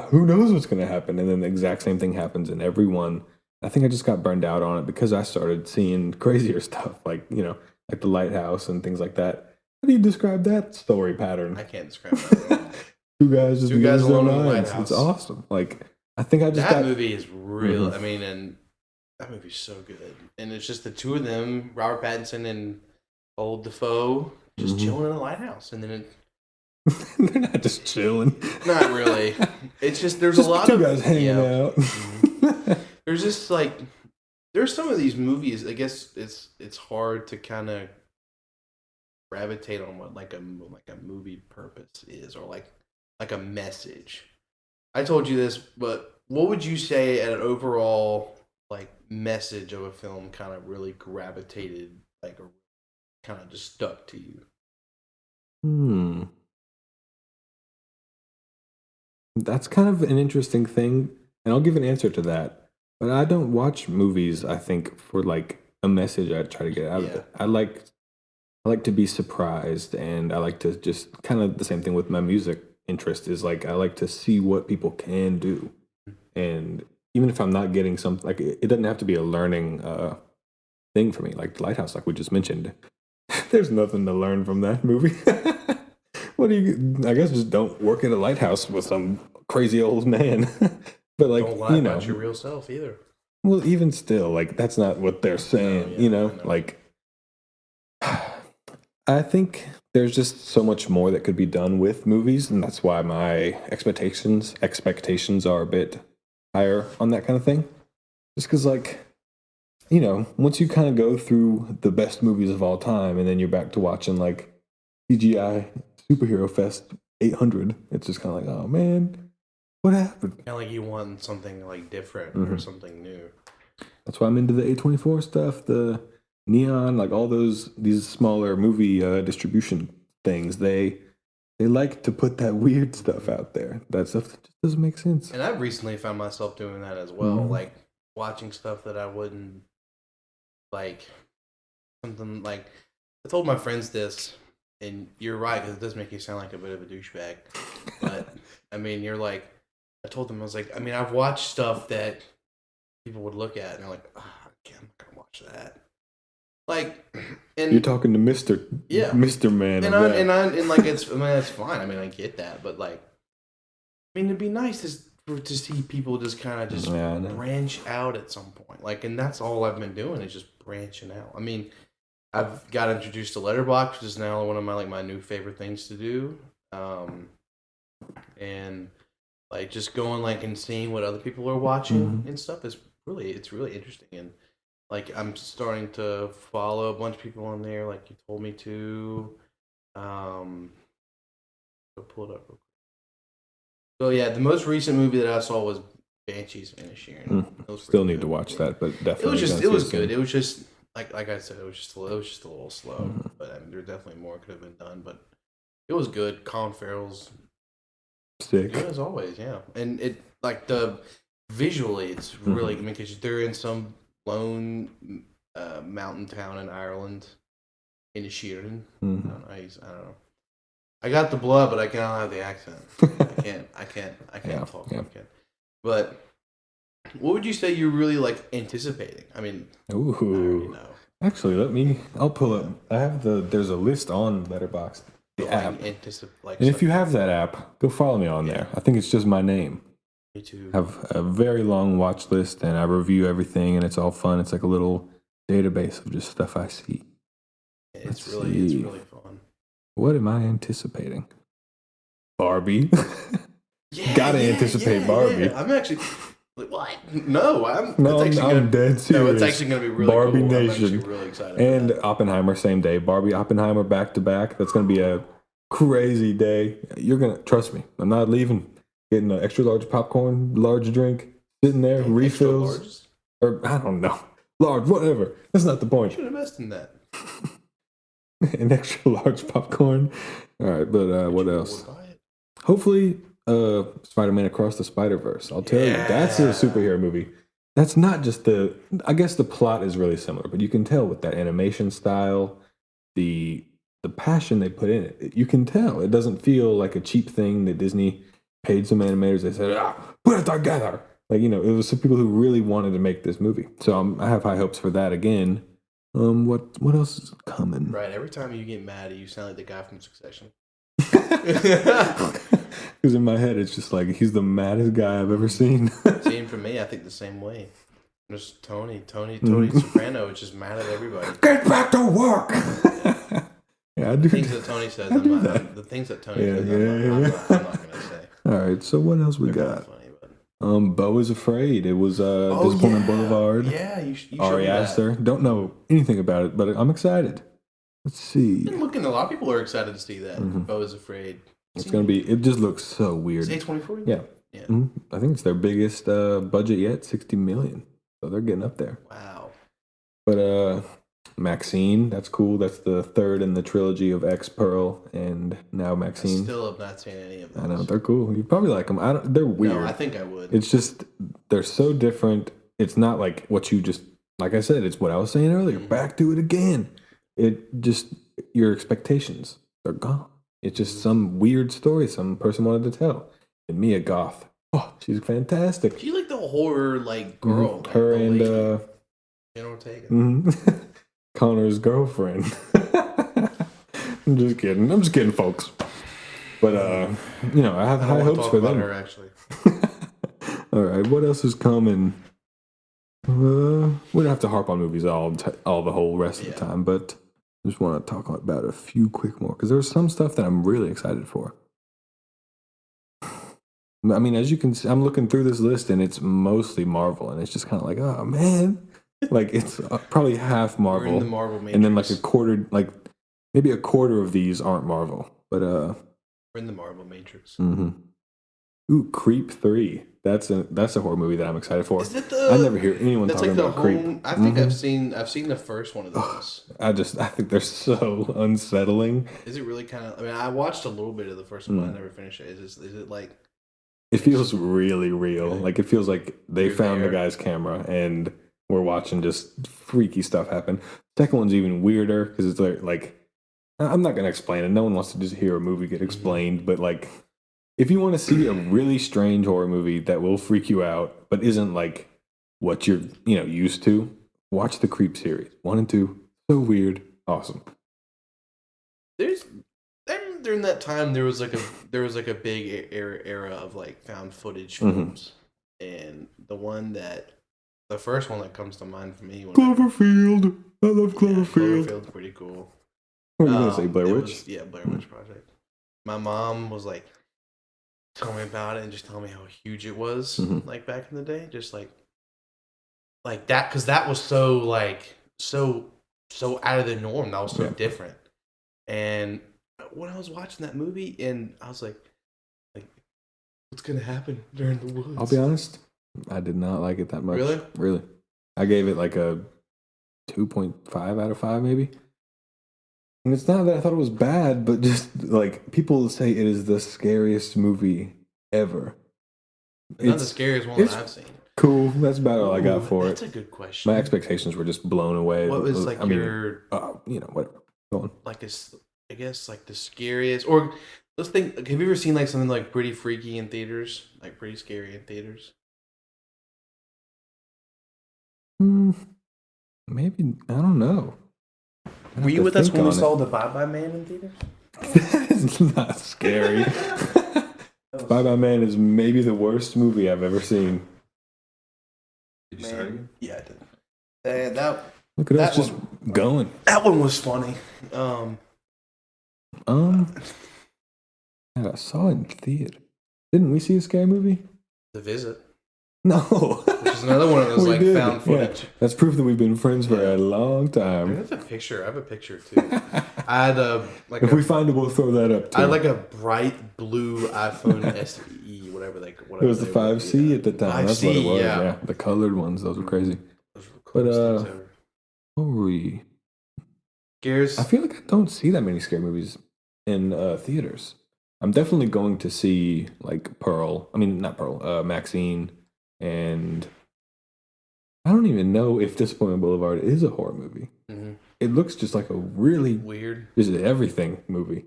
who knows what's gonna happen, and then the exact same thing happens, and everyone. I think I just got burned out on it because I started seeing crazier stuff, like like the lighthouse and things like that. How do you describe that story pattern? I can't describe that at all. Two guys just Two guys lose their alone in the minds. lighthouse. It's awesome. Like I think I just That got movie is real. I mean, and that movie's so good. And it's just the two of them, Robert Pattinson and old Defoe, just chilling in a lighthouse. And then they're not just chilling. not really. It's just there's Just a lot two of guys hanging yeah. out. There's just like there's some of these movies. I guess it's hard to kind of gravitate on what like a movie purpose is or like a message. I told you this, but what would you say at an overall like message of a film kind of really gravitated like or kind of just stuck to you? That's kind of an interesting thing, and I'll give an answer to that. But I don't watch movies, I think, for like a message I try to get out of Yeah. it. I like to be surprised, and I like to just kind of the same thing with my music interest is like I like to see what people can do. And even if I'm not getting something like it doesn't have to be a learning thing for me, like the lighthouse, like we just mentioned. There's nothing to learn from that movie. What do you? I guess just don't work at a lighthouse with some crazy old man. But like Don't lie about your real self either. well, even still, like that's not what they're saying. yeah, I know. Like I think there's just so much more that could be done with movies, and that's why my expectations are a bit higher on that kind of thing. Just because, like, once you kind of go through the best movies of all time, and then you're back to watching like CGI Superhero Fest 800, it's just kind of like, oh man, what happened? Kind of like you want something like different or something new. That's why I'm into the A24 stuff, the Neon, like all these smaller movie distribution things. They like to put that weird stuff out there. That stuff that just doesn't make sense. And I've recently found myself doing that as well, like watching stuff that I wouldn't like. Something like I told my friends this, and you're right because it does make you sound like a bit of a douchebag. But I mean, you're like, I told them I was like, I mean, I've watched stuff that people would look at and they're like, oh, I'm not gonna watch that. Like, and You're talking to Mr. Man. and like it's I mean that's fine. I mean I get that, but like I mean it'd be nice to see people just kind of just branch out at some point. Like, and that's all I've been doing is just branching out. I mean, I've got introduced to Letterboxd, which is now one of my new favorite things to do. And like just going like and seeing what other people are watching and stuff is it's really interesting. And like I'm starting to follow a bunch of people on there, like you told me to. Go pull it up real quick. So yeah, the most recent movie that I saw was Banshees and Inisherin. Still need to watch that, but definitely it was good. It was just like I said, it was just a little slow. But I mean, there definitely more could have been done. But it was good. Colin Farrell's sick good as always, yeah. And it like the visually, it's really. I mean, because they're in some lone mountain town in Ireland, in Inisherin. I don't know. I got the blood, but I cannot have the accent. I can't talk. Yeah. But what would you say you're really like anticipating? I mean, ooh, Actually, I'll pull up. There's a list on Letterboxd, the app. And if you have that app, go follow me on there. I think it's just my name. Me too. I have a very long watch list, and I review everything, and it's all fun. It's like a little database of just stuff I see. It's really fun. What am I anticipating? Barbie. Gotta anticipate Barbie. I'm actually. What? No, I'm dead serious. No, it's actually going to be really Barbie cool. Nation. I'm actually really excited. And Oppenheimer same day. Barbie, Oppenheimer back to back. That's going to be a crazy day. You're going to trust me. I'm not leaving. Getting an extra large popcorn, large drink, sitting there, refills, or I don't know, large, whatever. That's not the point. You should invest in that. An extra large popcorn. All right, but what else? Hopefully, Spider-Man Across the Spider-Verse. I'll tell you, that's a superhero movie. That's not just I guess the plot is really similar, but you can tell with that animation style, the passion they put in it. You can tell. It doesn't feel like a cheap thing that Disney paid some animators. They said, put it together. Like, it was some people who really wanted to make this movie. So I have high hopes for that again. What else is coming? Right, every time you get mad, you sound like the guy from Succession. Because in my head, it's just like, he's the maddest guy I've ever seen. Same for me. I think the same way. Just Tony Soprano is just mad at everybody. Get back to work! Yeah, I do. The things that Tony says, I'm not going to say. All right, so what else we got? Beau is Afraid. It was Disappointment Boulevard. Yeah, you Ari Aster. Don't know anything about it, but I'm excited. Let's see. A lot of people are excited to see that. Beau is Afraid. It's going to be, it just looks so weird. It's A24? Yeah. I think it's their biggest budget yet, $60 million. So they're getting up there. Wow. But Maxine, that's cool. That's the third in the trilogy of X, Pearl, and now Maxine. I still have not seen any of those. I know, they're cool. You probably like them. They're weird. No, I think I would. It's just, they're so different. It's not like what you just, like I said, it's what I was saying earlier. Back to it again. It just, your expectations are gone. It's just some weird story some person wanted to tell. And Mia Goth. Oh, she's fantastic. She's like the horror girl. Her and Ortega. Connor's girlfriend. I'm just kidding, folks. But I have high hopes for them. Her, actually. All right, what else is coming? We don't have to harp on movies all the whole rest of the time, but I just want to talk about a few quick more because there's some stuff that I'm really excited for. I mean, as you can see, I'm looking through this list and it's mostly Marvel, and it's just kind of like, oh man, like it's probably half Marvel, we're in the Marvel Matrix. And then like maybe a quarter of these aren't Marvel, but we're in the Marvel Matrix. Ooh, Creep 3. That's a horror movie that I'm excited for. Is it I never hear anyone talking about Creep. I think I've seen the first one of those. I think they're so unsettling. Is it really kind of? I mean, I watched a little bit of the first one, but I never finished it. Is it like? It feels really real. Like it feels like they found the guy's camera and we're watching just freaky stuff happen. Second one's even weirder because it's like I'm not gonna explain it. No one wants to just hear a movie get explained, but like if you want to see a really strange horror movie that will freak you out but isn't like what you're used to, watch the Creep series 1 and 2. So weird, awesome. During that time, there was like a big era of like found footage films, and the first one that comes to mind for me. Cloverfield. I love Cloverfield. Cloverfield's pretty cool. What were you gonna say, Blair Witch? Blair Witch Project. My mom was like, telling me about it and just telling me how huge it was, like back in the day, just like that, because that was so out of the norm. That was so different, and when I was watching that movie, and I was like, what's gonna happen during the woods? I'll be honest, I did not like it that much. Really? I gave it like a 2.5 out of 5, maybe. And it's not that I thought it was bad, but just like people say it is the scariest movie ever. It's not the scariest one that I've seen. Cool. That's about all I got for That's it. a good question. My expectations were just blown away. What was whatever. Go on. I guess like the scariest, or let's think. Have you ever seen like something like pretty freaky in theaters, like pretty scary in theaters? Maybe, I don't know. Were you with us when we saw the Bye Bye Man in theaters? That is not scary. Bye Bye Man is maybe the worst movie I've ever seen. Did you start again? Yeah, I did. And look at us just going. That one was funny. I saw it in theater. Didn't we see a scary movie? The Visit. No. Which is another one of those found footage. Yeah. That's proof that we've been friends for a long time. I have a picture too. I had if we find it, we'll throw that up too. I had like a bright blue iPhone SE, whatever. It was the 5C at the time. 5C, that's what it was. Yeah. The colored ones, those were crazy. Those were the coolest things ever. What were we? Scares. I feel like I don't see that many scary movies in theaters. I'm definitely going to see like Maxine, and I don't even know if Disappointment Boulevard is a horror movie. Mm-hmm. It looks just like a really weird, just everything movie.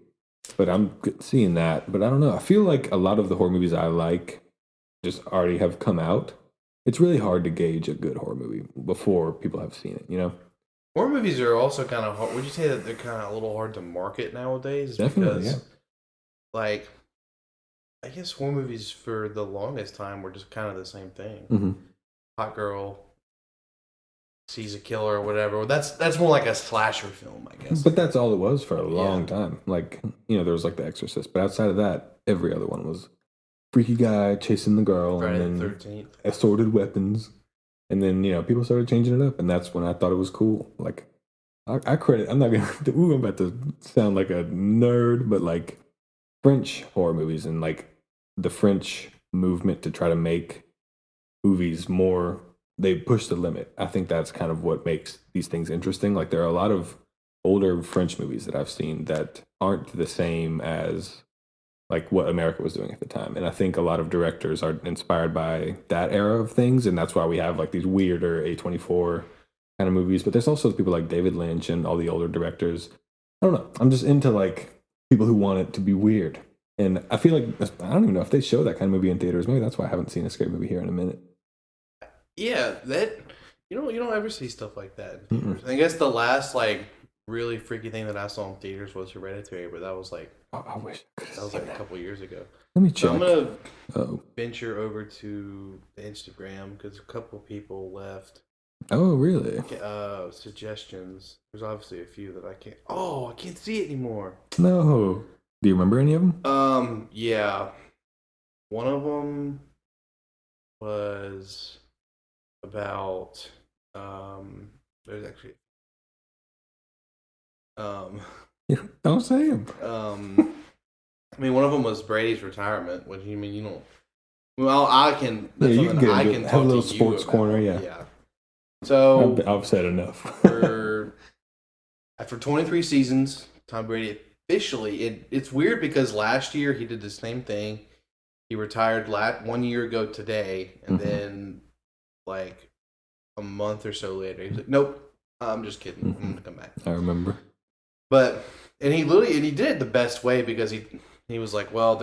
But I'm seeing that. But I don't know. I feel like a lot of the horror movies I like just already have come out. It's really hard to gauge a good horror movie before people have seen it, you know? Horror movies are also kind of hard. Would you say that they're kind of a little hard to market nowadays? Definitely, because, I guess horror movies for the longest time were just kind of the same thing. Mm-hmm. Hot girl sees a killer or whatever. That's more like a slasher film, I guess. But that's all it was for a long time. Like, there was like The Exorcist. But outside of that, every other one was freaky guy chasing the girl. Friday and the 13th. Assorted weapons. And then, people started changing it up. And that's when I thought it was cool. Like, I credit, I'm not going to, I'm about to sound like a nerd, but like French horror movies and like the French movement to try to make movies more, they push the limit. I think that's kind of what makes these things interesting. Like there are a lot of older French movies that I've seen that aren't the same as like what America was doing at the time. And I think a lot of directors are inspired by that era of things. And that's why we have like these weirder A24 kind of movies. But there's also people like David Lynch and all the older directors. I don't know. I'm just into like people who want it to be weird. And I feel like, I don't even know if they show that kind of movie in theaters. Maybe that's why I haven't seen a scary movie here in a minute. Yeah, that, you don't ever see stuff like that in theaters. I guess the last like really freaky thing that I saw in theaters was Hereditary, but that was like, I wish I could have that was like a couple years ago. Let me check. So I'm gonna venture over to the Instagram because a couple people left. Oh, really? Suggestions. There's obviously a few that I can't see it anymore. No. Do you remember any of them? Yeah. One of them was about there's actually don't say them. I mean, one of them was Brady's retirement, which you mean you don't. Well, I can. Yeah, you can I can have talk a little to sports you corner. about. Yeah. So I've said enough. After 23 seasons, Tom Brady officially. It's weird because last year he did the same thing. He retired 1 year ago today, and then like a month or so later, he's like, "Nope, I'm just kidding. I'm gonna come back." I remember. But he did it the best way because he was like, "Well,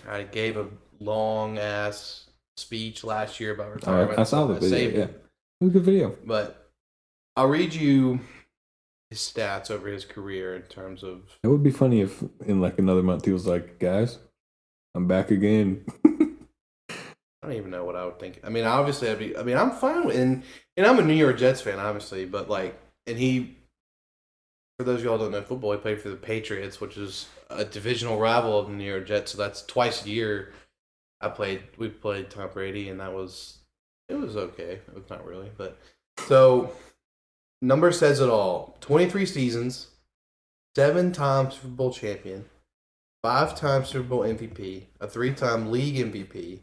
I gave a long ass speech last year about retirement. I saw the video. Yeah, it was a good video. But I'll read you his stats over his career in terms of. It would be funny if in like another month he was like, "Guys, I'm back again." I don't even know what I would think. I mean, obviously, I'm fine with, and I'm a New York Jets fan, obviously, but like, and he, for those of y'all who don't know football, he played for the Patriots, which is a divisional rival of the New York Jets. So that's twice a year. We played Tom Brady, and it was okay. It was not really, but so number says it all. 23 seasons, 7-time Super Bowl champion, 5-time Super Bowl MVP, a 3-time league MVP.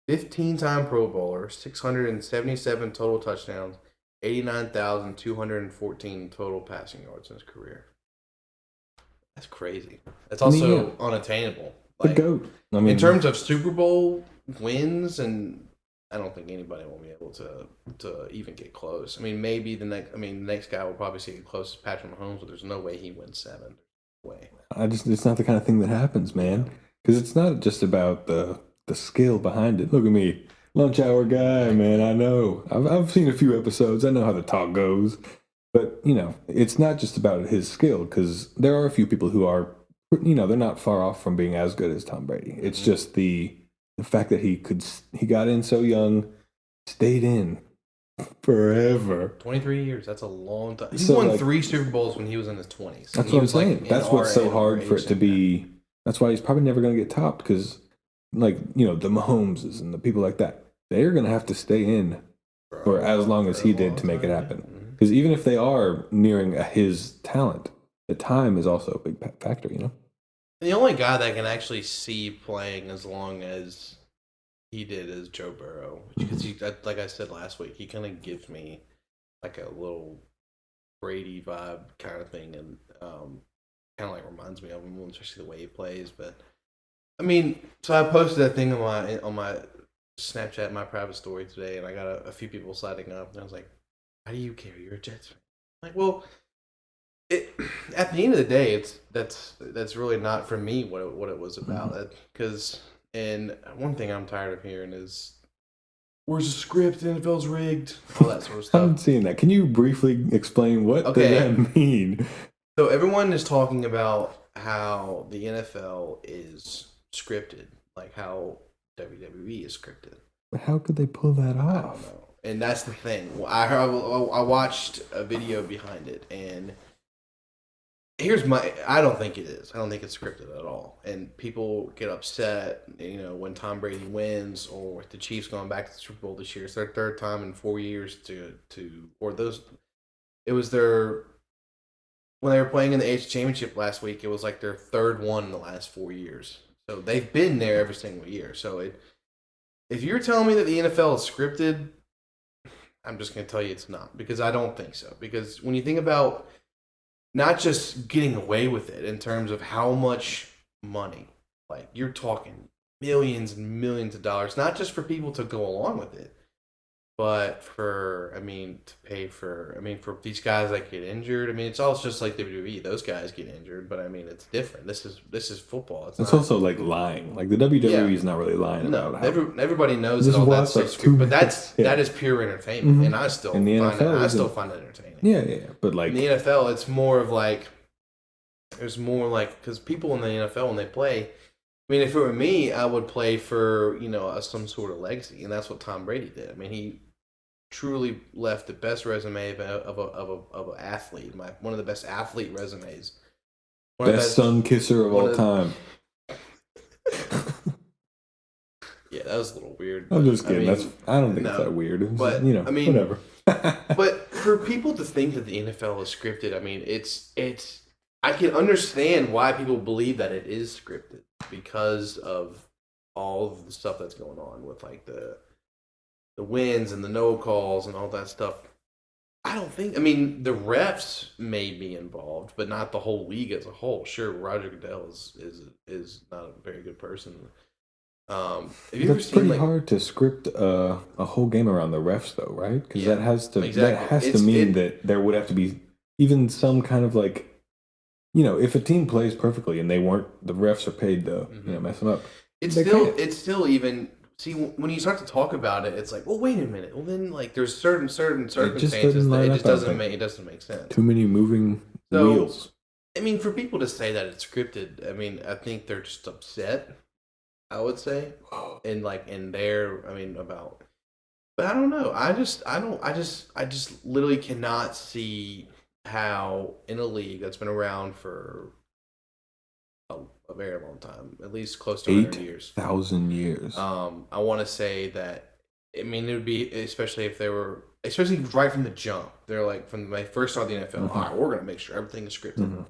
15-time Pro Bowler, 677 total touchdowns, 89,214 total passing yards in his career. That's crazy. That's also unattainable. Like, the GOAT. I mean, in terms of Super Bowl wins, and I don't think anybody will be able to even get close. I mean, maybe the next guy will probably see it close as Patrick Mahomes, but there's no way he wins 7. No way. It's not the kind of thing that happens, man. Because it's not just about the skill behind it. Look at me. Lunch hour guy, man. I know. I've seen a few episodes. I know how the talk goes. But, it's not just about his skill, because there are a few people who are, they're not far off from being as good as Tom Brady. It's just the fact that he got in so young, stayed in forever. 23 years. That's a long time. He So, won like, 3 Super Bowls when he was in his 20s. that's what I'm saying. That's what's so hard for it to be. That's why he's probably never going to get topped, because, the Mahomeses and the people like that, they're going to have to stay in for as long as he did to make it happen. Because even if they are nearing his talent, the time is also a big factor, And the only guy that I can actually see playing as long as he did is Joe Burrow. Because like I said last week, he kind of gives me like a little Brady vibe kind of thing, and kind of like reminds me of him, especially the way he plays. But I mean, so I posted that thing on my Snapchat, my private story today, and I got a few people siding up, and I was like, "How do you care? You're a Jets fan." Like, well, at the end of the day, that's really not for me what it was about. Because and one thing I'm tired of hearing is, "Where's the script? The NFL's rigged." All that sort of I stuff. haven't seen that. Can you briefly explain what does that mean? So everyone is talking about how the NFL is scripted, like how WWE is scripted. But how could they pull that off? I don't know. And that's the thing. I watched a video behind it, and I don't think it is. I don't think it's scripted at all. And people get upset, when Tom Brady wins, or with the Chiefs going back to the Super Bowl this year. It's their third time in 4 years it was their, when they were playing in the AFC Championship last week, it was like their third one in the last 4 years. So they've been there every single year. So if you're telling me that the NFL is scripted, I'm just going to tell you it's not, because I don't think so. Because when you think about not just getting away with it in terms of how much money, like you're talking millions and millions of dollars, not just for people to go along with it, but for these guys that get injured. I mean, it's all just like WWE. Those guys get injured, but I mean, it's different. This is football. It's also like lying. Like the WWE is not really lying about how. Everybody knows that all that stuff's like but that is pure entertainment, and I still find it entertaining. Yeah. But like in the NFL, it's more of like there's more like, because people in the NFL when they play. I mean, if it were me, I would play for some sort of legacy, and that's what Tom Brady did. I mean, he truly left the best resume of an athlete. One of the best athlete resumes. Best sun kisser of all time. Yeah, that was a little weird. I'm just kidding. I don't think it's that weird. It's but just, I mean, whatever. But for people to think that the NFL is scripted, I mean, it's. I can understand why people believe that it is scripted, because of all of the stuff that's going on with like the wins and the no calls and all that stuff. I mean, the refs may be involved, but not the whole league as a whole. Sure, Roger Goodell is not a very good person. It's pretty hard to script a whole game around the refs, though, right? Because that has to mean that there would have to be even some kind of like, if a team plays perfectly and the refs are paid to mess them up. It's still even. See, when you start to talk about it, it's like, well, wait a minute. Well, then, like, there's certain circumstances that it doesn't make sense. Too many moving wheels. I mean, for people to say that it's scripted, I mean, I think they're just upset. I would say, and like, about. But I don't know. I just literally cannot see how in a league that's been around for a very long time, at least close to 100 years. 8,000 years. I want to say that, I mean, it would be, especially right from the jump. They're like, from when they first started the NFL, all right, we're going to make sure everything is scripted. Mm-hmm.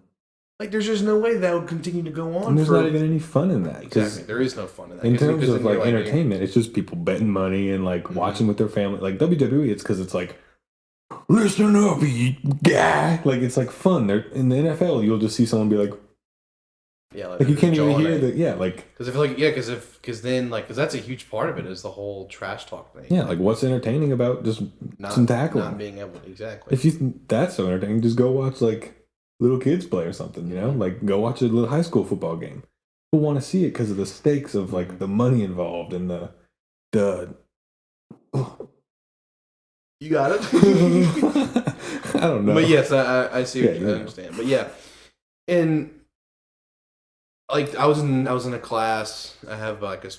Like, there's just no way that would continue to go on. And there's not even any fun in that. Exactly. There is no fun in that. In terms of like entertainment, it's just people betting money and like watching with their family. Like WWE, it's because it's like, listen up, you guy. Like, it's like fun. In the NFL, you'll just see someone be like, yeah, like you can't even hear the because I feel like because that's a huge part of it is the whole trash talk thing. Yeah, like what's entertaining about just some tackling, not being able to, exactly. If you think that's so entertaining, just go watch like little kids play or something. Like go watch a little high school football game. People want to see it because of the stakes of like the money involved and the You got it. I don't know. But yes, I see. Yeah, I understand. But yeah, and like I was in a class. I have like a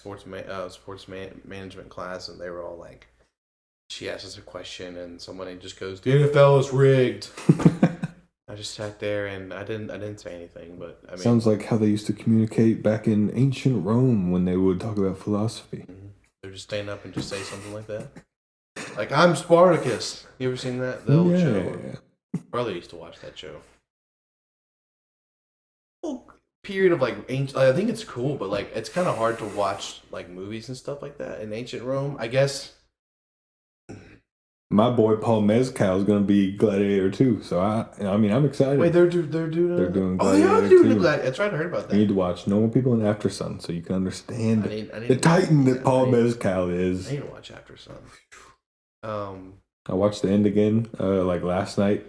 management class, and they were all like, she asked us a question, and somebody just goes, "The NFL is rigged." I just sat there and I didn't say anything, but I mean, sounds like how they used to communicate back in ancient Rome when they would talk about philosophy. they're just stand up and just say something like that. Like, I'm Spartacus. You ever seen that? The old show. Brother used to watch that show. Well, period of like ancient. I think it's cool, but like it's kind of hard to watch like movies and stuff like that in ancient Rome. I guess. My boy Paul Mezcal is going to be Gladiator 2, so I mean, I'm excited. Wait, they're doing Gladiator. Oh, they are doing Gladiator. That's right, I heard about that. You need to watch Normal People and After Sun so you can understand the titan that Paul Mezcal is. I need to watch After Sun. I watched the end again, like last night.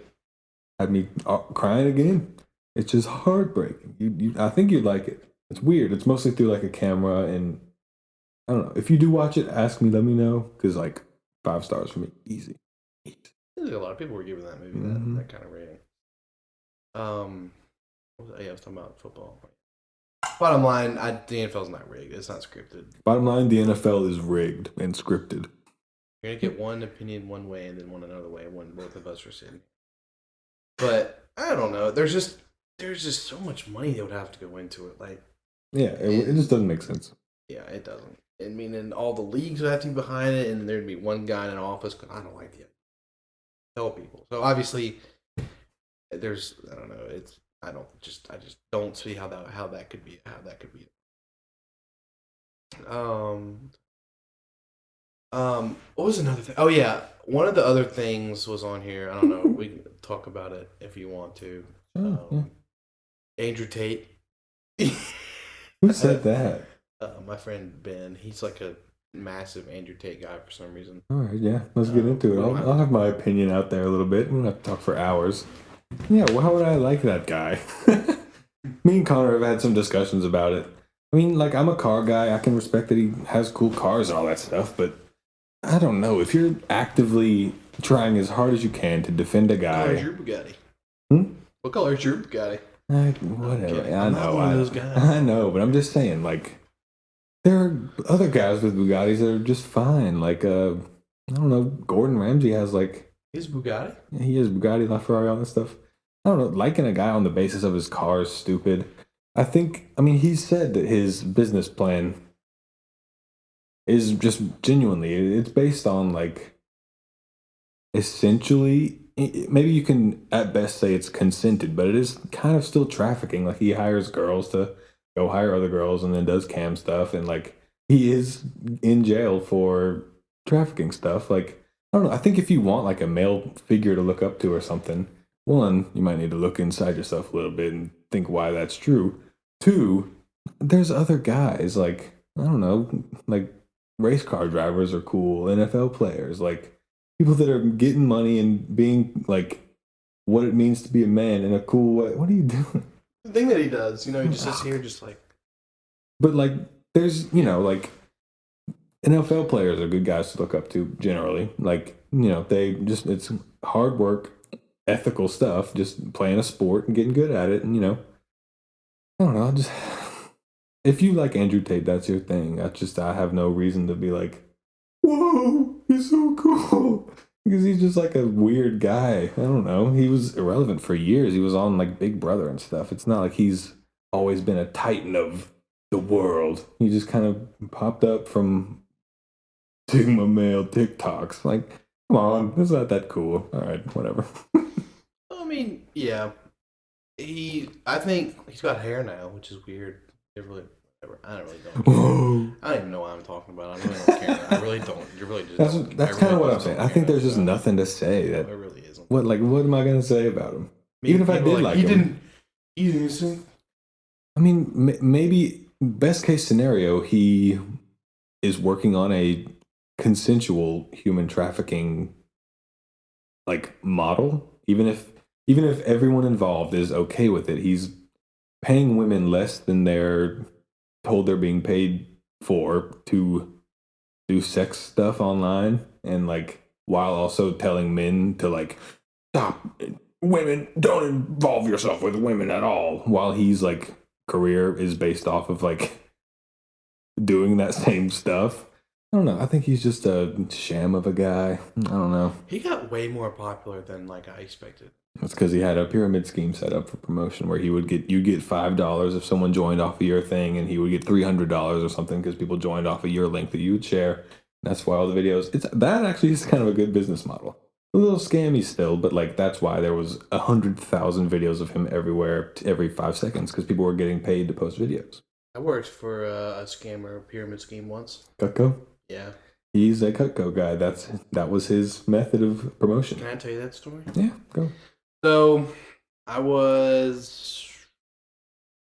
Had me crying again. It's just heartbreaking. I think you'd like it. It's weird. It's mostly through like a camera, and I don't know. If you do watch it, ask me. Let me know, because like 5 stars for me, easy. There's a lot of people were giving that movie that kind of rating. I was talking about football. Bottom line, the NFL's not rigged. It's not scripted. Bottom line, the NFL is rigged and scripted. You're gonna get one opinion one way and then one another way when both of us are sitting. But I don't know. There's just so much money that would have to go into it. Like, yeah, it just doesn't make sense. Yeah, it doesn't. I mean, and all the leagues would have to be behind it, and there'd be one guy in an office because I don't like the tell people. So obviously, I don't know. I just don't see how that could be. What was another thing? Oh yeah, one of the other things was on here. I don't know. We can talk about it if you want to. Andrew Tate. Who said that? My friend Ben. He's like a massive Andrew Tate guy for some reason. All right, yeah, let's get into it. I'll have my opinion out there a little bit. We don't have to talk for hours. Yeah, well, how would I like that guy? Me and Connor have had some discussions about it. I mean, like, I'm a car guy. I can respect that he has cool cars and all that stuff, but I don't know. If you're actively trying as hard as you can to defend a guy... What color is your Bugatti? What color is your Bugatti? Whatever. I know. One of those guys. I know, but I'm just saying, like, there are other guys with Bugattis that are just fine. Like, I don't know, Gordon Ramsay has, like... His Bugatti? He has Bugatti, LaFerrari, all that stuff. I don't know, liking a guy on the basis of his car is stupid. He said that his business plan is just genuinely, it's based on, like, essentially, maybe you can at best say it's consented, but it is kind of still trafficking. Like, he hires girls to go hire other girls and then does cam stuff, and, like, he is in jail for trafficking stuff. Like, I don't know, I think if you want, like, a male figure to look up to or something, one, you might need to look inside yourself a little bit and think why that's true. Two, there's other guys, like, I don't know, like, race car drivers are cool, NFL players, like, people that are getting money and being, like, what it means to be a man in a cool way. What are you doing? The thing that he does, he just sits here just like... But, like, there's, like, NFL players are good guys to look up to, generally. Like, it's hard work, ethical stuff, just playing a sport and getting good at it, and, I don't know, if you like Andrew Tate, that's your thing. I have no reason to be like, whoa, he's so cool. Because he's just like a weird guy. I don't know. He was irrelevant for years. He was on like Big Brother and stuff. It's not like he's always been a titan of the world. He just kind of popped up from Sigma male TikToks. Like, come on, it's not that cool. All right, whatever. I mean, yeah. I think he's got hair now, which is weird. I don't even know what I'm talking about. I really don't care. I really don't. You really just. That's kind of what I'm saying. I think there's just nothing to say. That it really isn't. What am I gonna say about him? Even if I did like him, he didn't. I mean, maybe best case scenario, he is working on a consensual human trafficking like model. Even if everyone involved is okay with it, he's paying women less than they're told they're being paid for to do sex stuff online, and like while also telling men to like stop women, don't involve yourself with women at all. While he's like career is based off of like doing that same stuff. I don't know. I think he's just a sham of a guy. I don't know. He got way more popular than like I expected. It's because he had a pyramid scheme set up for promotion where you'd get $5 if someone joined off of your thing, and he would get $300 or something because people joined off of your link that you would share. That's why all the videos. That actually is kind of a good business model. A little scammy still, but like that's why there was 100,000 videos of him everywhere every 5 seconds because people were getting paid to post videos. I worked for a scammer pyramid scheme once. Cutco? Yeah. He's a Cutco guy. That was his method of promotion. Can I tell you that story? Yeah, go. So, I want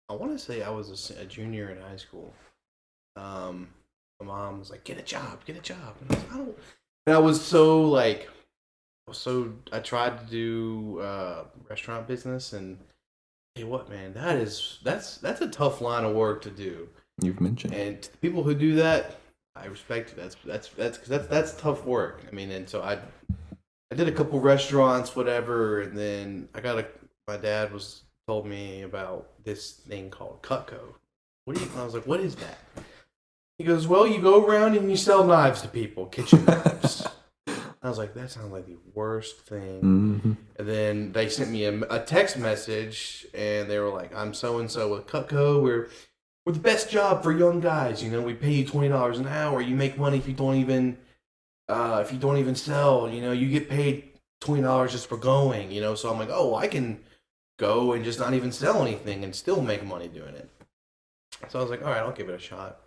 to say I was a junior in high school. My mom was like, get a job. And I was like, and I was so like, I tried to do restaurant business, and hey, what, man, that's a tough line of work to do. You've mentioned. And to the people who do that, I respect it. That's tough work. I mean, and so I did a couple restaurants, whatever, and then my dad told me about this thing called Cutco. I was like, what is that? He goes, well, you go around and you sell knives to people, kitchen knives. I was like, that sounds like the worst thing. Mm-hmm. And then they sent me a text message, and they were like, I'm so-and-so with Cutco. We're the best job for young guys. You know, we pay you $20 an hour. You make money if you don't even sell. You know, you get paid $20 just for going. You know, so I'm like, oh, I can go and just not even sell anything and still make money doing it. So I was like, all right, I'll give it a shot.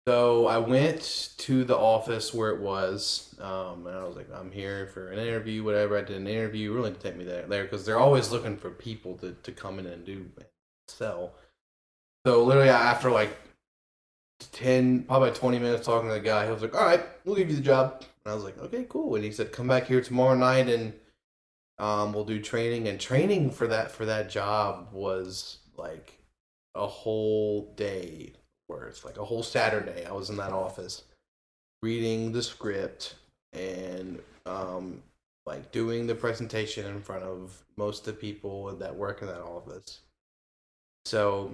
So I went to the office where it was, and I was like, I'm here for an interview, whatever. I did an interview, really to take me there because they're always looking for people to come in and sell. So literally after like 10, probably 20 minutes talking to the guy, he was like, all right, we'll give you the job. And I was like, okay, cool. And he said, come back here tomorrow night and we'll do training. And training for that job was like a whole day worth, like a whole Saturday. I was in that office reading the script and like doing the presentation in front of most of the people that work in that office. So,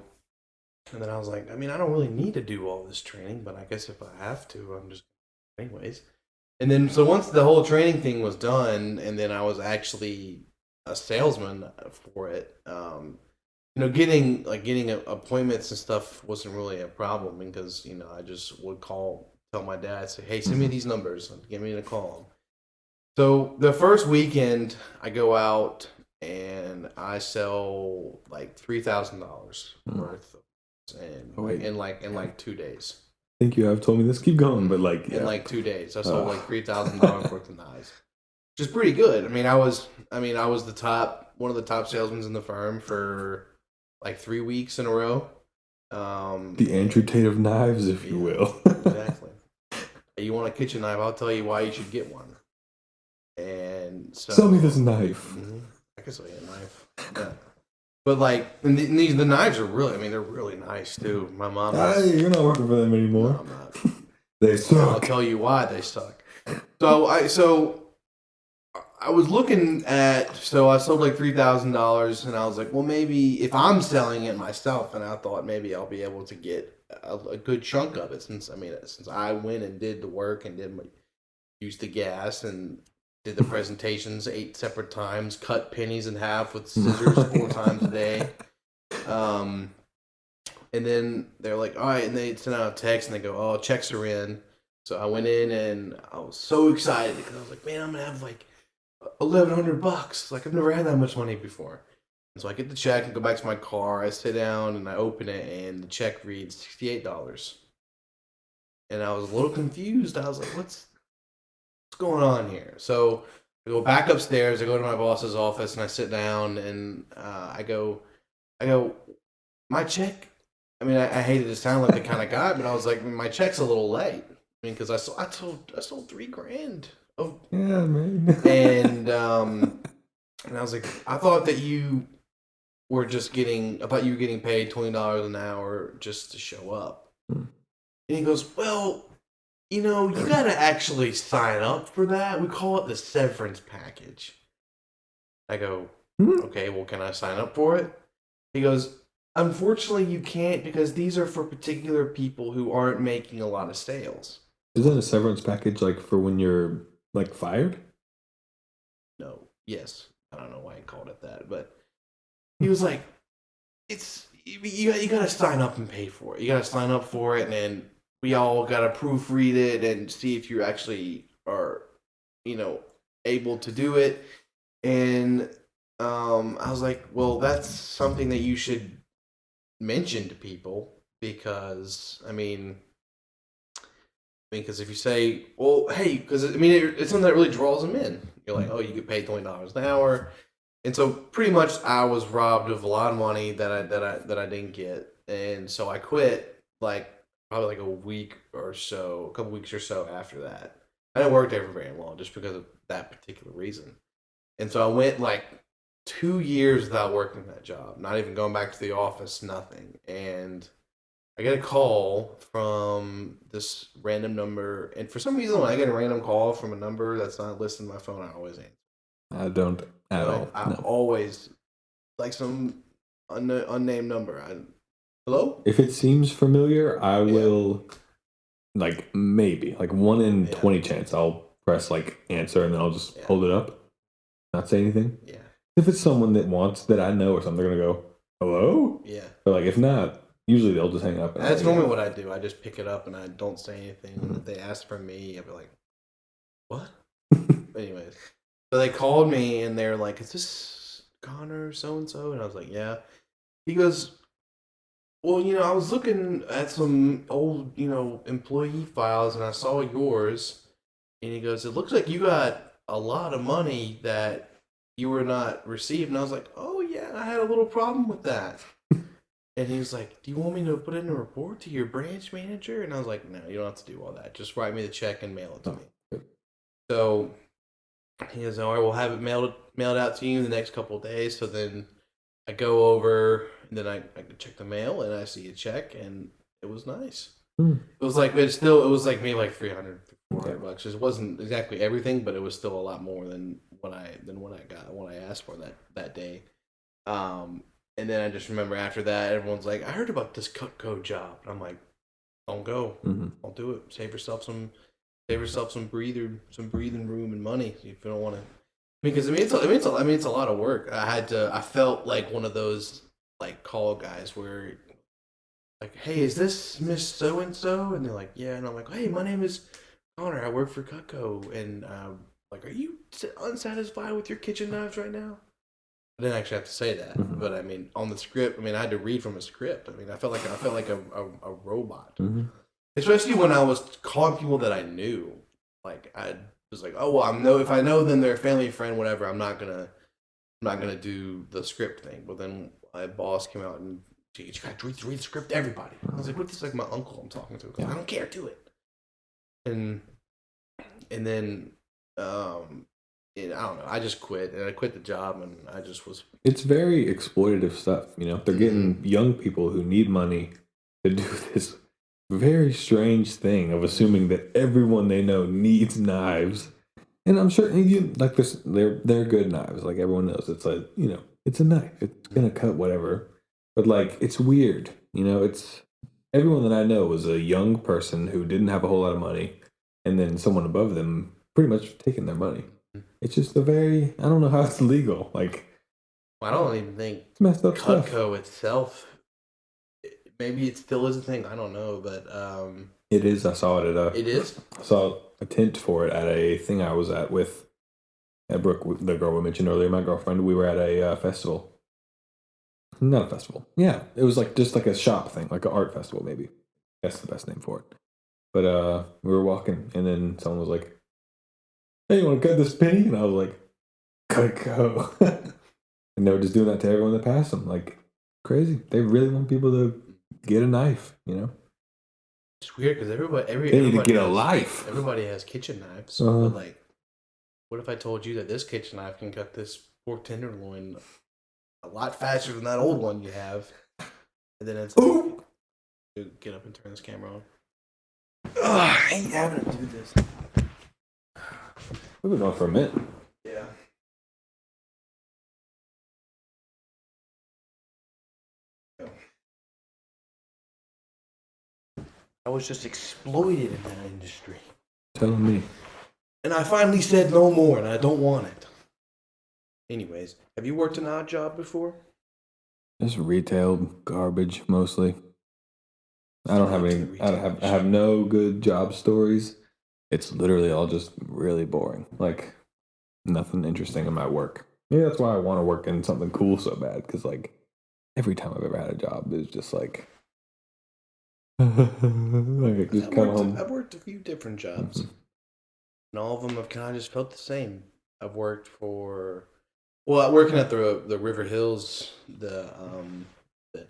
and then I was like, I mean, I don't really need to do all this training, but I guess if I have to, I'm just anyways. And then so once the whole training thing was done, and then I was actually a salesman for it. You know, getting appointments and stuff wasn't really a problem because, you know, I just would tell my dad, say, hey, send me these numbers, give me a call. So the first weekend I go out and I sell like $3,000 worth in like 2 days. I think you have told me this. Keep going, but like in like 2 days, I sold like $3,000 worth of knives, which is pretty good. I mean, I was one of the top salesmen in the firm for like 3 weeks in a row. The Andrew Tate of knives, if you will. Exactly. You want a kitchen knife? I'll tell you why you should get one. And so, sell me this knife. Mm-hmm. I can sell you a knife. Yeah. But like, the knives are really, I mean, they're really nice too. My mom. You're not working for them anymore. No, I'm not. They suck. I'll tell you why they suck. So I was looking at, so I sold like $3,000, and I was like, well, maybe if I'm selling it myself, and I thought maybe I'll be able to get a good chunk of it since I went and did the work and used the gas and did the presentations 8 separate times, cut pennies in half with scissors 4 times a day. And then they're like, all right, and they send out a text and they go, oh, checks are in. So I went in and I was so excited because I was like, man, I'm gonna have like $1,100. Like I've never had that much money before. And so I get the check and go back to my car. I sit down and I open it and the check reads $68. And I was a little confused. I was like, what's going on here? So I go back upstairs. I go to my boss's office and I sit down and I go, my check. I mean, I hated to sound like the kind of guy, but I was like, my check's a little late. I mean, because I sold $3,000. Oh, yeah, man. And I was like, I thought that you were getting paid $20 an hour just to show up. And he goes, well, you gotta actually sign up for that. We call it the severance package. I go, okay, well, can I sign up for it? He goes, unfortunately, you can't because these are for particular people who aren't making a lot of sales. Is that a severance package like for when you're like fired? No, yes, I don't know why he called it that, but he was like, it's you got to sign up and pay for it. You got to sign up for it, and then we all got to proofread it and see if you actually are, able to do it. And I was like, well, that's something that you should mention to people because because if you say, well, hey, because it's something that really draws them in. You're like, oh, you get paid $20 an hour, and so pretty much I was robbed of a lot of money that I didn't get, and so I quit like probably like a couple weeks or so after that. I didn't work there for very long just because of that particular reason, and so I went like 2 years without working that job, not even going back to the office, nothing, and I get a call from this random number, and for some reason, when I get a random call from a number that's not listed in my phone, I always answer. I don't at all. I No. always like some unnamed number. Hello? If it seems familiar, I Yeah. will like maybe like 1 in 20 Yeah. chance I'll press like answer and then I'll just Yeah. hold it up, not say anything. Yeah. If it's someone that wants that I know or something, they're gonna go, "Hello?" Yeah. But like if not, usually they'll just hang up. And That's normally what I do. I just pick it up and I don't say anything. And Mhm. if they ask for me, I'll be like, what? Anyways, so they called me and they're like, is this Connor so and so? And I was like, yeah. He goes, well, I was looking at some old, employee files and I saw yours. And he goes, it looks like you got a lot of money that you were not received. And I was like, oh, yeah, I had a little problem with that. And he was like, do you want me to put in a report to your branch manager? And I was like, no, you don't have to do all that. Just write me the check and mail it to me. So he goes, all right, we'll have it mailed out to you in the next couple of days. So then I go over and then I check the mail and I see a check and it was nice. It was like, it was like maybe like 300, 400 bucks. It wasn't exactly everything, but it was still a lot more than what I asked for that day. And then I just remember after that, everyone's like, I heard about this Cutco job. And I'm like, don't go. Don't do it. Save yourself some breathing room and money if you don't want to. Because it's a lot of work. I felt like one of those like call guys where like, hey, is this Miss So and So? And they're like, yeah. And I'm like, hey, my name is Connor. I work for Cutco. And like, are you unsatisfied with your kitchen knives right now? I didn't actually have to say that, but on the script, I had to read from a script. I felt like a robot, especially when I was calling people that I knew. Like I was like, oh well, if I know them, they're a family friend, whatever. I'm not gonna do the script thing. But then my boss came out and you got to read the script to everybody. I was like, what? This is like my uncle I'm talking to. I don't care, do it. And then I don't know. I just quit, and I quit the job, and I just was. It's very exploitative stuff, They're getting young people who need money to do this very strange thing of assuming that everyone they know needs knives, and I'm sure like this, they're good knives. Like everyone knows, it's like it's a knife. It's gonna cut whatever, but like it's weird. It's everyone that I know was a young person who didn't have a whole lot of money, and then someone above them pretty much taking their money. It's just I don't know how it's legal. Like, I don't even think it's messed up Cutco stuff. itself. Maybe it still is a thing. I don't know, but It is. I saw it at it is. I saw a tint for it at a thing I was at with Brooke, the girl we mentioned earlier, my girlfriend. We were at a festival. Not a festival. Yeah, it was like just like a shop thing, like an art festival, maybe. That's the best name for it. But we were walking, and then someone was like, "Hey, you want to cut this penny?" And I was like, "Cutco." And they were just doing that to everyone that passed them. Like, crazy. They really want people to get a knife, It's weird because They need to get a life. Everybody has kitchen knives, but like, what if I told you that this kitchen knife can cut this pork tenderloin a lot faster than that old one you have? And then it's like, get up and turn this camera on. I hate having to do this. We've been on for a minute. Yeah. I was just exploited in that industry. Telling me. And I finally said no more, and I don't want it. Anyways, have you worked an odd job before? Just retail garbage mostly. I don't have any. I have no good job stories. It's literally all just really boring. Like nothing interesting in my work. Maybe that's why I want to work in something cool so bad. Because like every time I've ever had a job, it's just like, like just come home. I've worked a few different jobs, and all of them have kind of just felt the same. I've worked for, well, working at the River Hills, the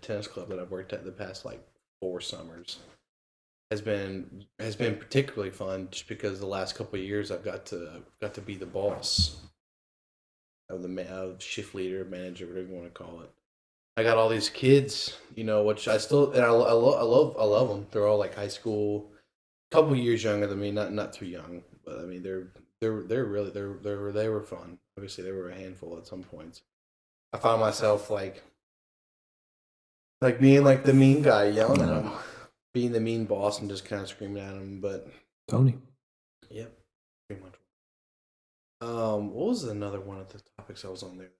tennis club that I've worked at the past like 4 summers has been particularly fun just because the last couple of years I've got to be the boss of the shift leader, manager, whatever you want to call it. I got all these kids, which I still and I love them. They're all like high school, a couple years younger than me, not too young, but I mean they're really they were fun. Obviously they were a handful at some points. I found myself like being like the mean guy, yelling at them, being the mean boss, and just kind of screaming at them. But Tony. Yep, pretty much. What was another one of the topics I was on there?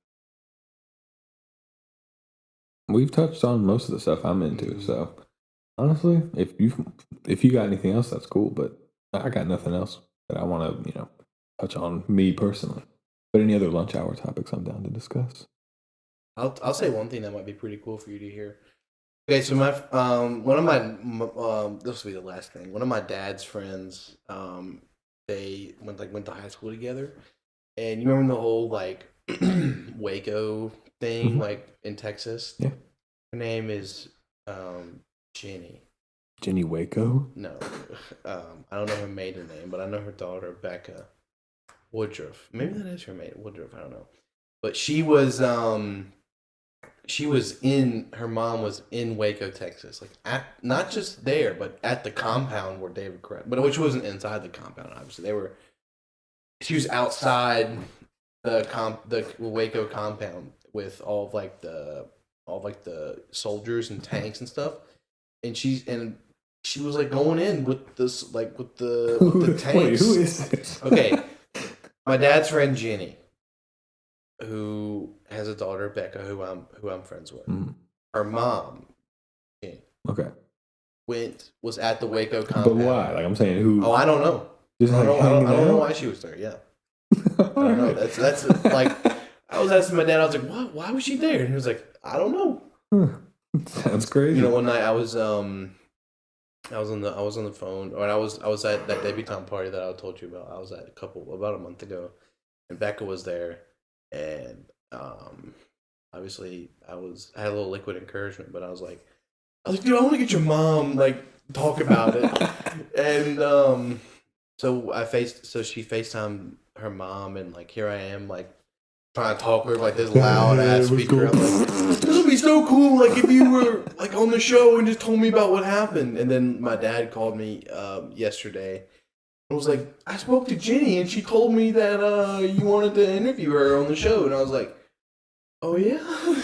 We've touched on most of the stuff I'm into, so honestly, if you got anything else, that's cool. But I got nothing else that I want to touch on me personally. But any other lunch hour topics, I'm down to discuss. I'll say one thing that might be pretty cool for you to hear. Okay, so my one of my this will be the last thing. One of my dad's friends, they went to high school together, and you remember the whole like Waco thing, like in Texas. Yeah. Her name is Jenny. Jenny Waco? No, I don't know her maiden name, but I know her daughter Becca Woodruff. Maybe that is her maiden Woodruff. I don't know, but she was her mom was in Waco, Texas, like at not just there, but at the compound where David Crest, but which wasn't inside the compound. Obviously, she was outside the Waco compound with all of the soldiers and tanks and stuff, and she was like going in with this with the tanks. Wait, who is this? Okay, my dad's friend Jenny, who has a daughter Becca, who I'm friends with. Her mom, Jenny, was at the Waco compound. But why? Like I'm saying, who? Oh, I don't know. Just I don't know why she was there. Yeah, I don't know. That's like I was asking my dad. I was like, "What? Why was she there?" And he was like, "I don't know." Sounds crazy. One night I was on the phone, or I was at that debutante party that I told you about. I was at about a month ago, and Becca was there, and obviously I had a little liquid encouragement, but I was like, dude, I want to get your mom talk about it, and so she FaceTimed her mom, and here I am trying to talk to her this loud ass speaker. I'm like, this would be so cool, if you were on the show and just told me about what happened. And then my dad called me yesterday. I was like, I spoke to Jenny and she told me that you wanted to interview her on the show, and I was like, oh yeah,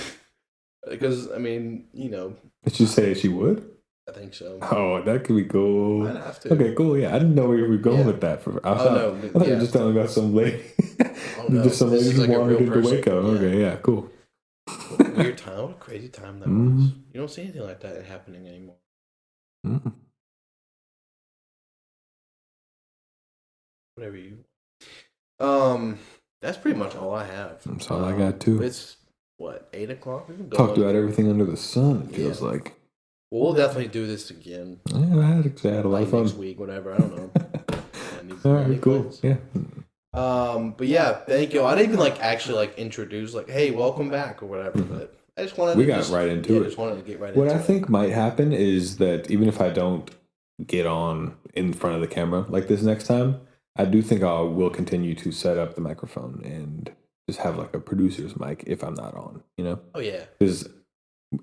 because I mean, Did she say she would? I think so. Oh, that could be cool. I'd have to. Okay, cool. Yeah, I didn't know where you were going with that. I thought you were just telling me about some lady. Oh, no. Just some lady who wandered into Waco. Yeah. Okay, yeah, cool. What a weird time. What a crazy time that was. You don't see anything like that happening anymore. Whatever you. That's pretty much all I have. That's all I got too. It's what, 8 o'clock? Talked about everything under the sun. It feels like. Well, we'll definitely do this again. Yeah, I had a lot of fun. Next week, whatever. I don't know. All right, cool. Plans. Yeah. But yeah, thank you. I didn't even actually introduce hey, welcome back or whatever. But I just wanted. We got right into it. Just wanted to get right. What I think might happen is that even if I don't get on in front of the camera like this next time, I do think I will continue to set up the microphone and just have a producer's mic if I'm not on. Oh yeah. Because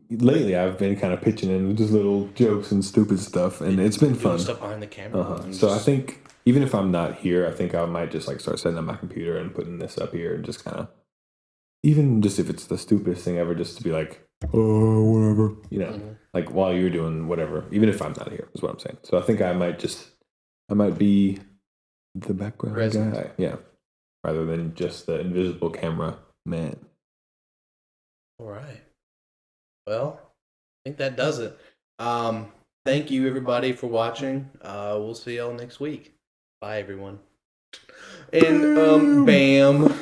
lately I've been kind of pitching in just little jokes and stupid stuff, and it's been Doing fun. stuff behind the camera. And So I just- think even if I'm not here, I think I might just like start setting up my computer and putting this up here and just kind of, even just if it's the stupidest thing ever, just to be like, oh, whatever, like while you're doing whatever, even if I'm not here, is what I'm saying. So I think I might be the background Present. guy, yeah, rather than just the invisible camera man. All right. Well, I think that does it. Thank you everybody for watching. We'll see y'all next week. Bye everyone. And bam.